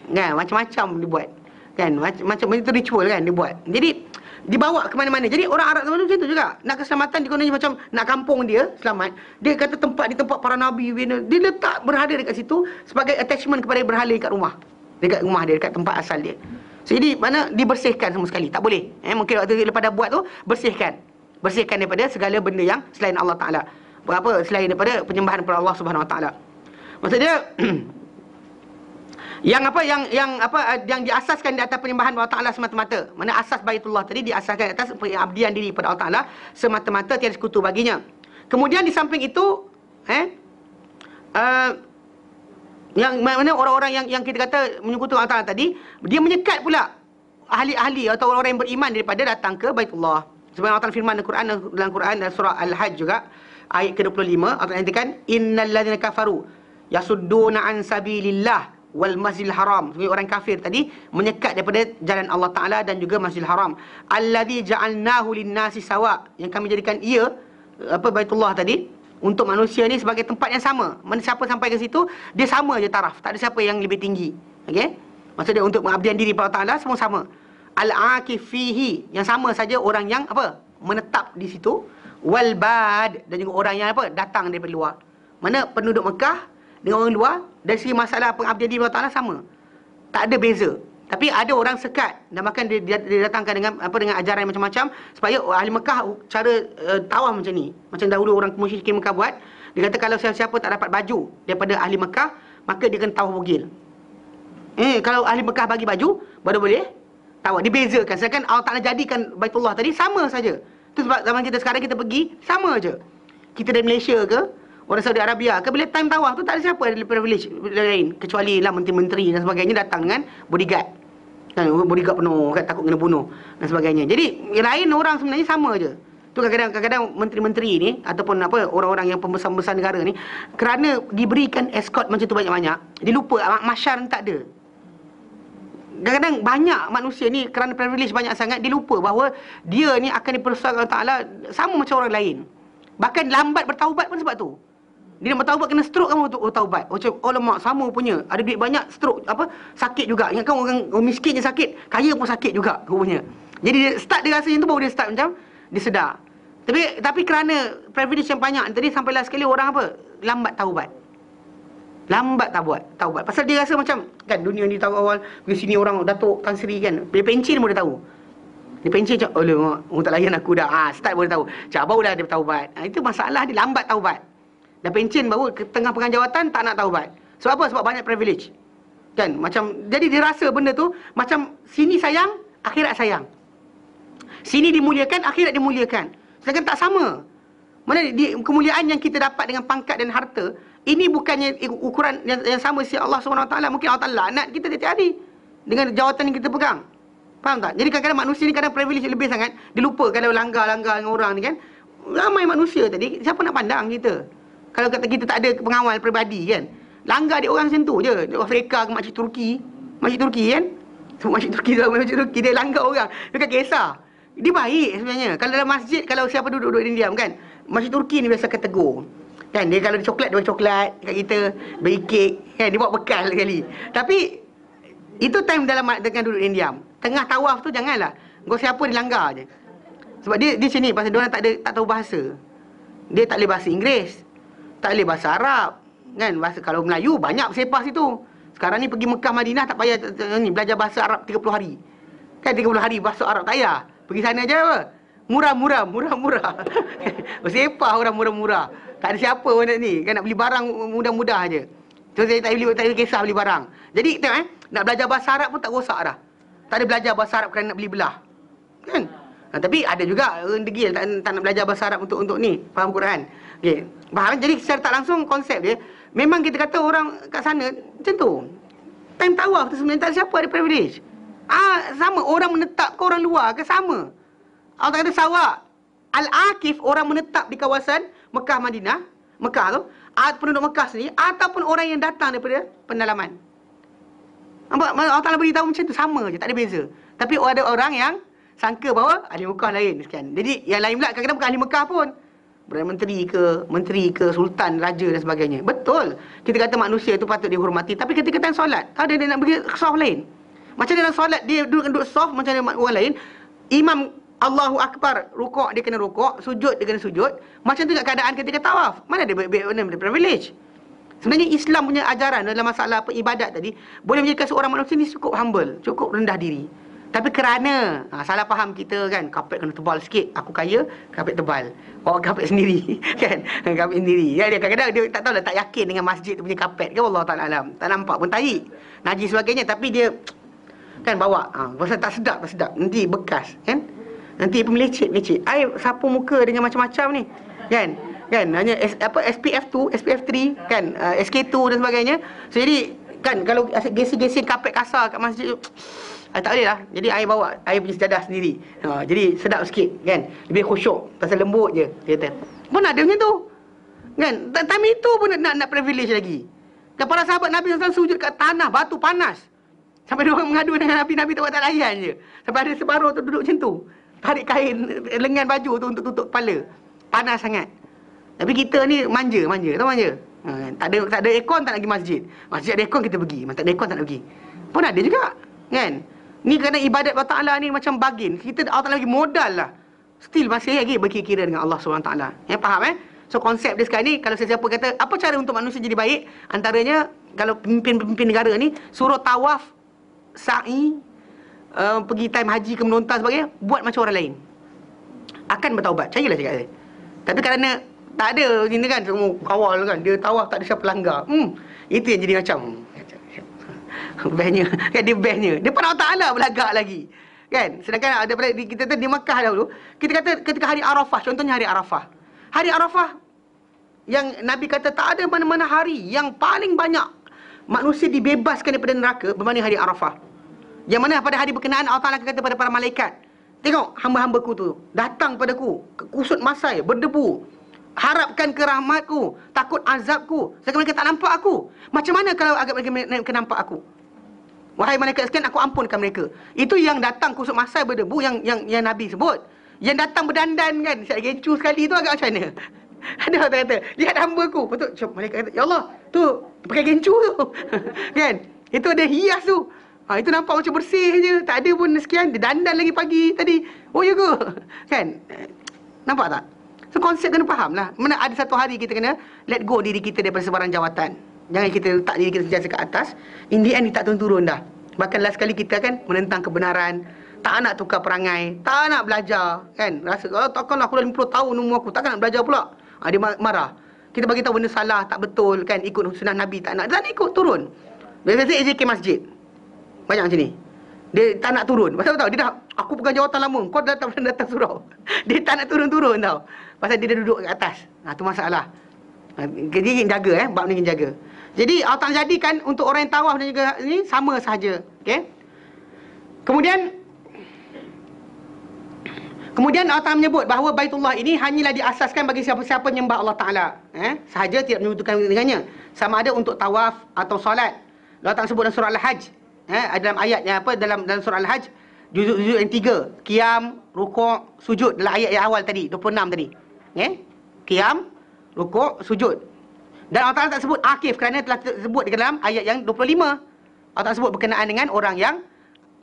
Kan macam-macam dia buat. Kan macam itu ritual kan dia buat. Jadi dibawa ke mana-mana. Jadi orang Arab zaman tu macam tu juga. Nak keselamatan dikononnya macam nak kampung dia selamat. Dia kata di tempat para nabi, dia letak berhala dekat situ sebagai attachment kepada berhala dekat rumah. Dekat rumah dia, dekat tempat asal dia. So, jadi mana dibersihkan semua sekali. Tak boleh. Mungkin waktu lepas dah buat tu, bersihkan. Bersihkan daripada segala benda yang selain Allah Ta'ala. Berapa? Selain daripada penyembahan kepada Allah Subhanahu Wa Ta'ala. Maksudnya yang diasaskan di atas penyembahan Allah Ta'ala semata-mata. Mana asas Baitullah tadi diasaskan di atas pengabdian diri kepada Allah Ta'ala semata-mata, tiada sekutu baginya. Kemudian di samping itu yang mana orang-orang yang kita kata menyekutukan Allah Ta'ala tadi, dia menyekat pula ahli-ahli atau orang-orang yang beriman daripada datang ke Baitullah. Sebab Allah Ta'ala firman dalam Quran dalam surah Al-Hajj juga ayat ke-25, Allah Ta'ala katakan innal ladzina kafaru yasudduna an sabilillah wal masjidil haram. Sebagai orang kafir tadi menyekat daripada jalan Allah Ta'ala dan juga Masjidil Haram. Alladzi ja'alnahu lin-nasi sawa, yang kami jadikan ia Baitullah tadi untuk manusia ni sebagai tempat yang sama. Mana siapa sampai ke situ, dia sama je taraf. Tak ada siapa yang lebih tinggi. Okey? Maksudnya untuk pengabdian diri kepada Allah Ta'ala semua sama. Al-aqif fihi, yang sama saja orang yang menetap di situ. Wal bad, dan juga orang yang datang daripada luar. Mana penduduk Mekah dengan orang luar dari segi masalah pengabdian diri Allah Ta'ala sama. Tak ada beza. Tapi ada orang sekat dan bahkan dia datangkan dengan dengan ajaran macam-macam supaya ahli Mekah cara tawaf macam ni. Macam dahulu orang musyrikin Mekah buat. Dia kata kalau siapa-siapa tak dapat baju daripada ahli Mekah, maka dia kena tawaf bugil. Kalau ahli Mekah bagi baju, baru boleh tawaf. Dibezakan. Sedangkan Allah Ta'ala jadikan Baitullah tadi sama saja. Itu sebab zaman kita sekarang kita pergi sama je. Kita dari Malaysia ke, orang Saudi Arabia ke, bila time tawaf tu tak ada siapa dari privilege lain kecuali lah menteri-menteri dan sebagainya datang dengan bodyguard. Kan bodyguard penuh, kan takut kena bunuh dan sebagainya. Jadi yang lain orang sebenarnya sama je. Tu kadang-kadang menteri-menteri ni ataupun orang-orang yang pembesar-pembesar negara ni, kerana diberikan escort macam tu banyak-banyak, dia lupa masyar ni tak ada. Kadang-kadang banyak manusia ni kerana privilege banyak sangat, dia lupa bahawa dia ni akan dipersoalkan Allah Ta'ala sama macam orang lain. Bahkan lambat bertaubat pun sebab tu. Dia nak bertaubat kena stroke kamu untuk bertaubat. Macam alamak sama punya. Ada duit banyak stroke sakit juga. Yang kan orang miskin je sakit, kaya pun sakit juga rupanya. Jadi dia start dia rasa yang tu baru dia start macam dia sedar. Tapi kerana privilege yang banyak tadi sampai last sekali orang lambat taubat. Lambat taubat. Pasal dia rasa macam kan dunia ni tahu awal pergi sini orang Datuk Tan Sri kan. Dia pencin pun dia tahu. Dia pencin macam orang tak layan aku dah. Start boleh tahu. Macam barulah dia bertaubat. Itu masalah dia lambat taubat. Dah pencin baru ke tengah penganjawatan tak nak taubat. Sebab apa? Sebab banyak privilege. Kan? Macam jadi dia rasa benda tu macam sini sayang, akhirat sayang. Sini dimuliakan, akhirat dimuliakan. Sedangkan tak sama. Mana kemuliaan yang kita dapat dengan pangkat dan harta, ini bukannya ukuran yang sama si Allah SWT. Mungkin Allah Ta'ala laknat kita tiap hari dengan jawatan yang kita pegang. Faham tak? Jadi kadang-kadang manusia ni kadang privilege lebih sangat. Dia lupa kalau langgar-langgar dengan orang ni kan. Ramai manusia tadi, siapa nak pandang kita? Kalau kata kita tak ada pengawal peribadi kan. Langgar dia orang macam tu je. Afrika ke Makcik Turki. Makcik Turki kan. Makcik Turki dia langgar orang. Dia kan kisah. Dia baik sebenarnya. Kalau dalam masjid, kalau siapa duduk-duduk dia diam kan. Makcik Turki ni biasa akan tegur. Kan dia kalau ada coklat, dia bagi coklat kat kita. Bagi kek. Kan dia bawa bekal sekali. Tapi itu time dalam dengan duduk dia diam. Tengah tawaf tu janganlah. Kau siapa dia langgar je. Sebab dia sini pasal dia orang tak tahu bahasa. Dia tak boleh bahasa Inggeris. Tak boleh bahasa Arab. Kan bahasa kalau Melayu banyak bersepah situ. Sekarang ni pergi Mekah Madinah tak payah belajar bahasa Arab 30 hari. Kan 30 hari bahasa Arab tak payah. Pergi sana je Murah. Bersepah orang murah-murah. Tak ada siapa pun ni. Kan nak beli barang mudah-mudah je. So saya tak ada kisah beli barang. Jadi tengok nak belajar bahasa Arab pun tak rosak dah. Tak ada belajar bahasa Arab kerana nak beli belah. Kan? Tapi ada juga orang degil tak nak belajar bahasa Arab untuk ni faham Quran. Okey. Faham? Jadi secara tak langsung konsep dia memang kita kata orang kat sana macam tu. Time tawaf tu sebenarnya tak ada siapa ada privilege. Sama orang menetap ke orang luar ke sama. Allah kata sawa. Al-Akif orang menetap di kawasan Mekah Madinah, Mekah tu, penduduk Mekah sendiri ataupun orang yang datang daripada pendalaman. Nampak? Allah Ta'ala beritahu macam tu sama je, tak ada beza. Tapi ada orang yang sangka bahawa ahli Mekah lain sekian. Jadi yang lain pula kadang-kadang bukan ahli Mekah pun. Perdana menteri ke, sultan, raja dan sebagainya. Betul. Kita kata manusia itu patut dihormati, tapi ketika time solat, tak ada dia nak pergi soft lain. Macam dalam solat dia duduk soft macam orang lain. Imam Allahu Akbar, rukuk dia kena rukuk, sujud dia kena sujud. Macam tu kat keadaan ketika tawaf. Mana ada privilege? Sebenarnya Islam punya ajaran dalam masalah ibadat tadi boleh menjadikan seorang manusia ni cukup humble, cukup rendah diri. Tapi kerana salah faham kita kan, kapet kena tebal sikit, aku kaya, kapet tebal. Bawa kapet sendiri kan, kapet sendiri. Ya, dia kadang-kadang dia tak tahu lah, tak yakin dengan masjid tu punya kapet kan, Allah Taala alam. Tak nampak pun tahi, najis sebagainya, tapi dia kan bawa. Pasal tak sedap, nanti bekas kan. Nanti pun lecet. Air sapu muka dengan macam-macam ni kan hanya SPF 2, SPF 3 kan, SK2 dan sebagainya. So jadi kan kalau gesing-gesing kapet kasar kat masjid tu tak boleh lah. Jadi air bawa air punya sejadah sendiri. Jadi sedap sikit kan, lebih khusyuk, pasal lembut je dia kata. Pun ada macam tu kan. Time itu pun nak privilege lagi kan. Para sahabat Nabi SAW sujud kat tanah, batu panas, sampai dia orang mengadu dengan Nabi tak layan je. Sampai ada separuh tu duduk macam tu, tarik kain lengan baju tu untuk tutup kepala, panas sangat. Tapi kita ni manja, tahu manja. Tak ada aircon tak nak pergi masjid. Masjid ada aircon kita pergi, tak ada aircon tak nak pergi. Pun ada juga kan. Ni kerana ibadat Allah Ta'ala ni macam bargain. Kita Allah Ta'ala bagi modal lah, still masih lagi berkira-kira dengan Allah SWT. Faham So konsep dia sekarang ni, kalau sesiapa kata apa cara untuk manusia jadi baik, antaranya kalau pemimpin negara ni suruh tawaf, sa'i, pergi time haji ke menonton sebagainya, buat macam orang lain, akan bertaubat. Cayalah cakap saya. Tapi kerana tak ada ni kan, semua kawal kan, dia tawaf tak ada siapa langgar. Itu yang jadi macam bestnya kan, dia bestnya. Dia pun Allah Ta'ala belagak lagi kan. Sedangkan ada kita di Makkah dahulu, kita kata ketika hari Arafah, contohnya hari Arafah yang Nabi kata tak ada mana-mana hari yang paling banyak manusia dibebaskan daripada neraka berbanding hari Arafah. Yang mana pada hari berkenaan Allah Ta'ala kata kepada para malaikat, tengok hamba-hambaku tu datang padaku, kusut masai, berdebu, harapkan ke rahmatku, takut azabku, sedangkan mereka tak nampak aku. Macam mana kalau agak mereka nampak aku? Wahai malaikat sekalian, aku ampunkan mereka. Itu yang datang kusut masai berdebu yang Nabi sebut. Yang datang berdandan kan, siap gencu sekali tu agak macam mana? Ada orang kata, lihat hamba-ku. Betul, malaikat kata, ya Allah, tu pakai gencu tu. Kan? Itu ada hias tu. Itu nampak macam bersih je, tak ada pun sekian. Dia dandan lagi pagi tadi. Oh ya ke? Kan? Nampak tak? So konsep kena faham lah. Mana ada satu hari kita kena let go diri kita daripada sebarang jawatan. Jangan kita letak diri kita sentiasa ke atas. In the end, kita tak turun dah. Bahkan last kali kita kan menentang kebenaran, tak nak tukar perangai, tak nak belajar kan. Rasa, takkanlah aku dah 50 tahun umur aku, takkan nak belajar pula. Dia marah. Kita bagi tahu benda salah, tak betul kan, ikut sunnah Nabi tak nak. Dia tak nak ikut, turun. Biasa-biasa AJK masjid banyak macam ni. Dia tak nak turun. Pasal tahu dia dah, aku pegang jawatan lama, kau datang surau. Dia tak nak turun-turun tau. Pasal dia dah duduk kat atas. Tu masalah. Jadi jaga bab ni kena jaga. Jadi Allah Ta'ala jadikan untuk orang yang tawaf dan juga ni sama sahaja. Okey. Kemudian Allah Ta'ala menyebut bahawa Baitullah ini hanyalah diasaskan bagi siapa-siapa menyembah Allah Ta'ala. Sahaja, tidak menyebutkan dengannya. Sama ada untuk tawaf atau solat. Allah Ta'ala sebut dalam surah Al-Hajj. Dalam ayatnya dalam surah Al-Hajj, juzuk yang 3, qiyam, rukuk, sujud, dalam ayat yang awal tadi, 26 tadi. Qiyam, rukuk, sujud. Dan Allah Ta'ala tak sebut akif kerana telah sebut di dalam ayat yang 25. Allah Ta'ala sebut berkenaan dengan orang yang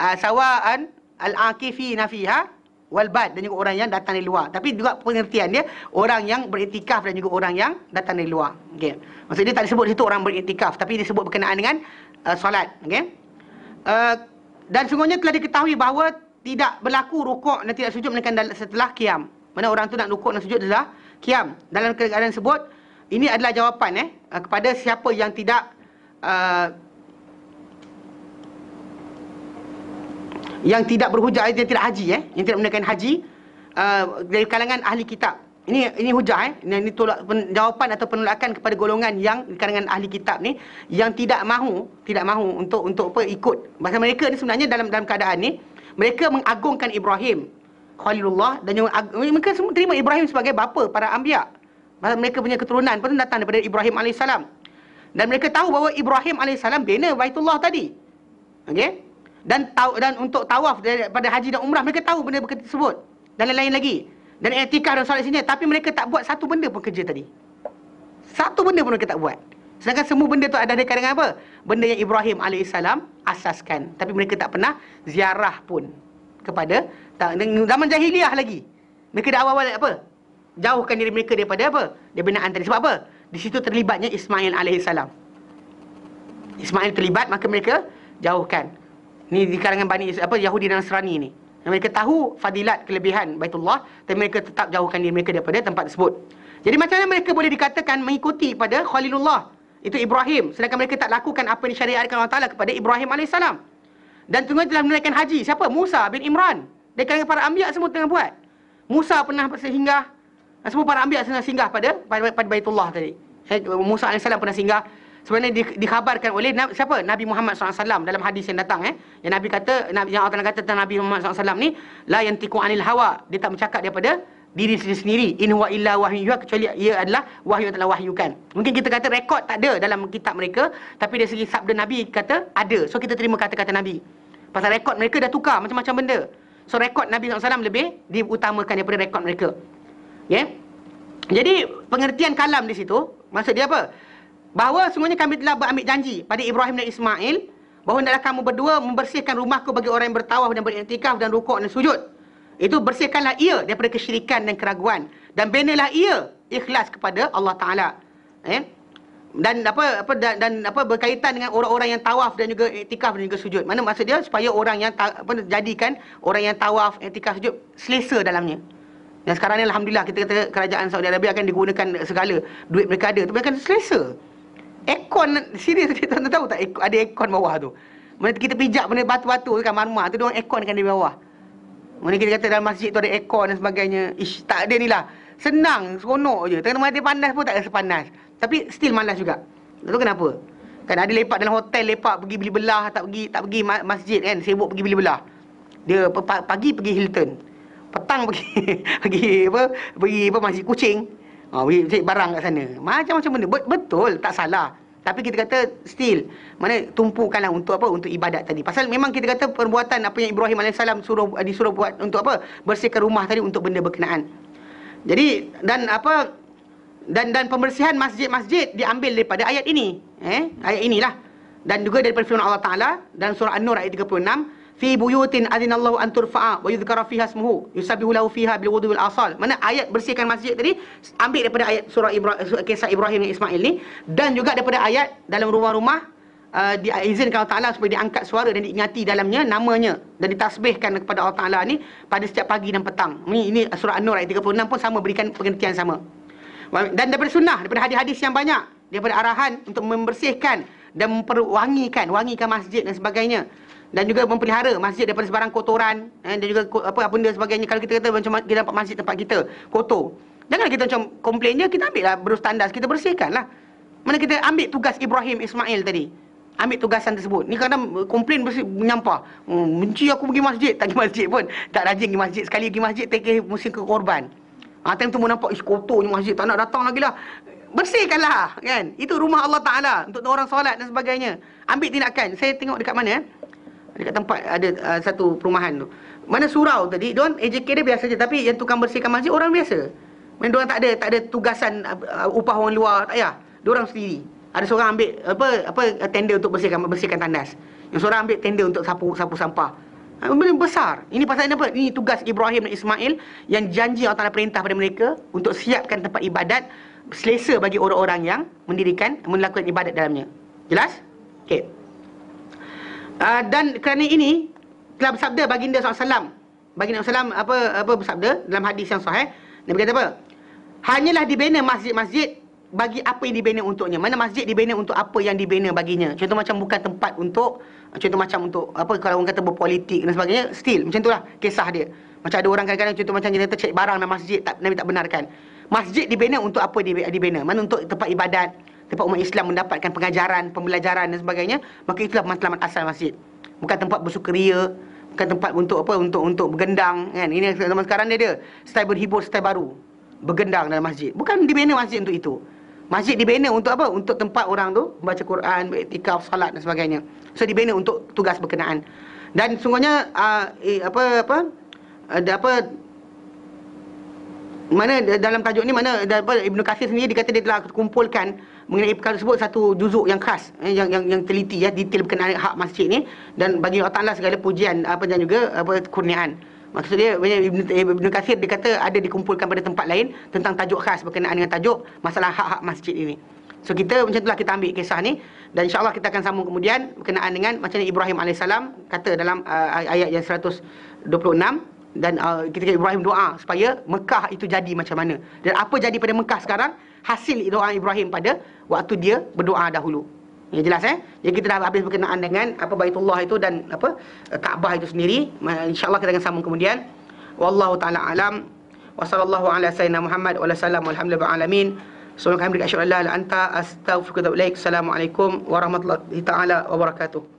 sawa'an al-akifina fiha wal bad, dan juga orang yang datang dari luar. Tapi juga pengertian dia orang yang beriktikaf dan juga orang yang datang dari luar. Okey. Maksudnya dia tak disebut di situ orang beriktikaf, tapi disebut berkenaan dengan solat. Okey. Dan sungguhnya telah diketahui bahawa tidak berlaku rukuk dan tidak sujud melainkan setelah qiyam. Mana orang tu nak rukuk dan sujud adalah qiyam. Dalam keadaan sebut, ini adalah jawapan kepada siapa yang tidak berhujah, yang tidak haji, yang tidak menunaikan haji, dari kalangan ahli kitab. Ini hujah, ini tolak jawapan atau penolakan kepada golongan yang di kalangan ahli kitab ni yang tidak mahu untuk ikut. Bahasa mereka ni sebenarnya dalam keadaan ni mereka mengagungkan Ibrahim Khalilullah, dan mereka semua terima Ibrahim sebagai bapa para anbiya. Mereka punya keturunan pun datang daripada Ibrahim AS. Dan mereka tahu bahawa Ibrahim AS bina Baitullah tadi. Okey? Dan untuk tawaf daripada haji dan umrah, mereka tahu benda tersebut. Dan lain-lain lagi. Dan i'tikaf dan solat sini. Tapi mereka tak buat satu benda pun kerja tadi. Satu benda pun mereka tak buat. Sedangkan semua benda tu ada dekat dengan apa? Benda yang Ibrahim AS asaskan. Tapi mereka tak pernah ziarah pun. kepada zaman jahiliah lagi. Mereka dah awal-awal apa? Jauhkan diri mereka daripada apa? Daripada binaan tadi. Sebab apa? Di situ terlibatnya Ismail alaihissalam. Ismail terlibat, maka mereka jauhkan. Ni di kalangan Bani Yahudi dan Nasrani ni. Mereka tahu fadilat kelebihan Baitullah, tapi mereka tetap jauhkan diri mereka daripada tempat tersebut. Jadi macam mana mereka boleh dikatakan mengikuti pada Khalilullah, itu Ibrahim, sedangkan mereka tak lakukan apa yang disyariatkan Allah Ta'ala kepada Ibrahim AS. Dan tunggu telah menunaikan haji. Siapa? Musa bin Imran. Dari kalangan para anbiya semua tengah buat. Musa pernah singgah, semua para anbiya pernah singgah pada Baitullah tadi. Musa AS pernah singgah. Sebenarnya dikhabarkan oleh siapa? Nabi Muhammad SAW dalam hadis yang datang. Yang Nabi kata, yang Allah kata tentang Nabi Muhammad SAW ni, la yantiqu anil hawa. Dia tak bercakap daripada diri sendiri. In huwa illa wahyu, kecuali ia adalah wahyu yang telah wahyukan. Mungkin kita kata rekod tak ada dalam kitab mereka, tapi dari segi sabda Nabi kata ada. So kita terima kata-kata Nabi. Pasal rekod mereka dah tukar macam-macam benda. So rekod Nabi SAW lebih diutamakan daripada rekod mereka. Jadi pengertian kalam di situ, maksud dia apa? Bahawa sungguhnya kami telah berambil janji pada Ibrahim dan Ismail, bahawa hendaklah kamu berdua membersihkan rumahku bagi orang yang bertawaf dan beriktikaf dan rukuk dan sujud. Itu bersihkanlah ia daripada kesyirikan dan keraguan, dan binalah ia ikhlas kepada Allah Ta'ala. Dan berkaitan dengan orang-orang yang tawaf dan juga iktikaf dan juga sujud. Mana maksud dia? Supaya orang yang jadikan orang yang tawaf, iktikaf, sujud selesa dalamnya. Dan sekarang ni alhamdulillah kita kata kerajaan Saudi Arabia akan digunakan segala duit mereka ada, tapi akan selesa. Aircon, serius tuan-tuan tahu tak ada aircon bawah tu. Mana kita pijak benda batu-batu kan, marmar tu, dia orang aircon kan di bawah. Mana kita kata dalam masjid tu ada aircon dan sebagainya. Tak ada ni lah. Senang, seronok je. Tengah mati panas pun tak rasa panas. Tapi still malas juga. Tak tahu kenapa. Kan ada lepak dalam hotel, lepak pergi beli belah, tak pergi masjid kan, sibuk pergi beli belah. Dia pagi pergi Hilton. Petang pergi masjid kucing. Pergi cari barang kat sana. Macam-macam benda. Betul, tak salah. Tapi kita kata still, mana tumpukanlah untuk apa? Untuk ibadat tadi. Pasal memang kita kata perbuatan apa yang Ibrahim AS disuruh buat untuk apa? Bersihkan rumah tadi untuk benda berkenaan. Jadi dan pembersihan masjid-masjid diambil daripada ayat ini. Ayat inilah. Dan juga daripada firman Allah Ta'ala dan surah An-Nur ayat 36, fi buyutin adzinallahu an turfa'a wa yudhkara fiha ismuhu yusabbihu lahu fiha bil wudu wal asal. Mana ayat bersihkan masjid tadi ambil daripada ayat surah kisah Ibrahim dan Ismail ni, dan juga daripada ayat dalam rumah-rumah diizinkan Allah Ta'ala supaya diangkat suara dan diingati dalamnya namanya dan ditasbihkan kepada Allah Ta'ala ni pada setiap pagi dan petang. Ini surah An-Nur ayat 36 pun sama, berikan pengertian sama. Dan daripada sunnah, daripada hadis-hadis yang banyak, daripada arahan untuk membersihkan dan wangikan masjid dan sebagainya, dan juga memelihara masjid daripada sebarang kotoran dan juga apa benda sebagainya. Kalau kita kata macam kita nampak masjid tempat kita kotor, jangan kita macam komplain je, kita ambil lah berus-tandas, kita bersihkan lah. Mana kita ambil tugas Ibrahim Ismail tadi, ambil tugasan tersebut. Ni kadang komplain menyampah, benci aku pergi masjid, tak pergi masjid pun, tak rajin pergi masjid, sekali pergi masjid tak mesti ke korban. Time tu nampak kotornya masjid, tak nak datang lagi lah. Bersihkanlah kan, itu rumah Allah Ta'ala untuk orang solat dan sebagainya. Ambil tindakan. Saya tengok dekat mana dekat tempat ada satu perumahan tu, mana surau tadi, diorang AJK dia biasa je, tapi yang tukang bersihkan masjid orang biasa. Mana diorang tak ada tugasan upah orang luar, tak payah, diorang sendiri. Ada seorang ambil apa tender untuk bersihkan tandas, yang seorang ambil tender untuk sapu sampah. Benda besar. Ini pasal apa? Ini tugas Ibrahim dan Ismail yang janji Allah Ta'ala perintah pada mereka untuk siapkan tempat ibadat selesa bagi orang-orang yang melakukan ibadat dalamnya. Jelas? Okey. Dan kerana ini telah bersabda baginda SAW. Baginda SAW apa bersabda dalam hadis yang sahih. Nabi kata apa? Hanyalah dibina masjid-masjid bagi apa yang dibina untuknya. Mana masjid dibina untuk apa yang dibina baginya. Contoh macam bukan tempat untuk, contoh macam untuk apa, kalau orang kata berpolitik dan sebagainya, still macam itulah kisah dia. Macam ada orang kadang-kadang contoh macam kita cari barang dalam masjid, Nabi tak benarkan. Masjid dibina untuk apa dibina? Mana untuk tempat ibadat, tempat umat Islam mendapatkan pengajaran, pembelajaran dan sebagainya, maka itulah matlamat asal masjid. Bukan tempat bersukaria, bukan tempat untuk apa, untuk bergendang kan. Ini zaman sekarang dia ada style berhibur, style baru, bergendang dalam masjid. Bukan dibina masjid untuk itu. Masjid dibina untuk apa? Untuk tempat orang tu baca Quran, beriktikaf, salat dan sebagainya. So dibina untuk tugas berkenaan. Dan sungguhnya mana dalam tajuk ni mana Ibnu Katsir sendiri dia kata dia telah kumpulkan mengenai perkara tersebut satu juzuk yang khas, yang teliti ya, detail berkenaan hak masjid ni, dan bagi Allah Taala segala pujian dan juga kurniaan. Maksud dia Ibnu Katsir dia kata ada dikumpulkan pada tempat lain tentang tajuk khas berkenaan dengan tajuk masalah hak-hak masjid ini. So kita macam itulah kita ambil kisah ni, dan insya-Allah kita akan sambung kemudian berkenaan dengan macam Ibrahim AS kata dalam ayat yang 126, dan ketika Ibrahim doa supaya Mekah itu jadi macam mana, dan apa jadi pada Mekah sekarang hasil doa Ibrahim pada waktu dia berdoa dahulu. Ya, jelas Jadi kita dah habis berkenaan dengan apa Baitullah itu dan apa Kaabah itu sendiri. InsyaAllah kita akan sambung kemudian. Wallahu ta'ala alam. Wa sallallahu ala sayyidina Muhammad wa ala sallam walhamdulillahi alamin. Subhanaka hamdika asyhadu an la ilaha illa anta astaghfiruka wa atubu ilaik. Assalamualaikum warahmatullahi taala wabarakatuh.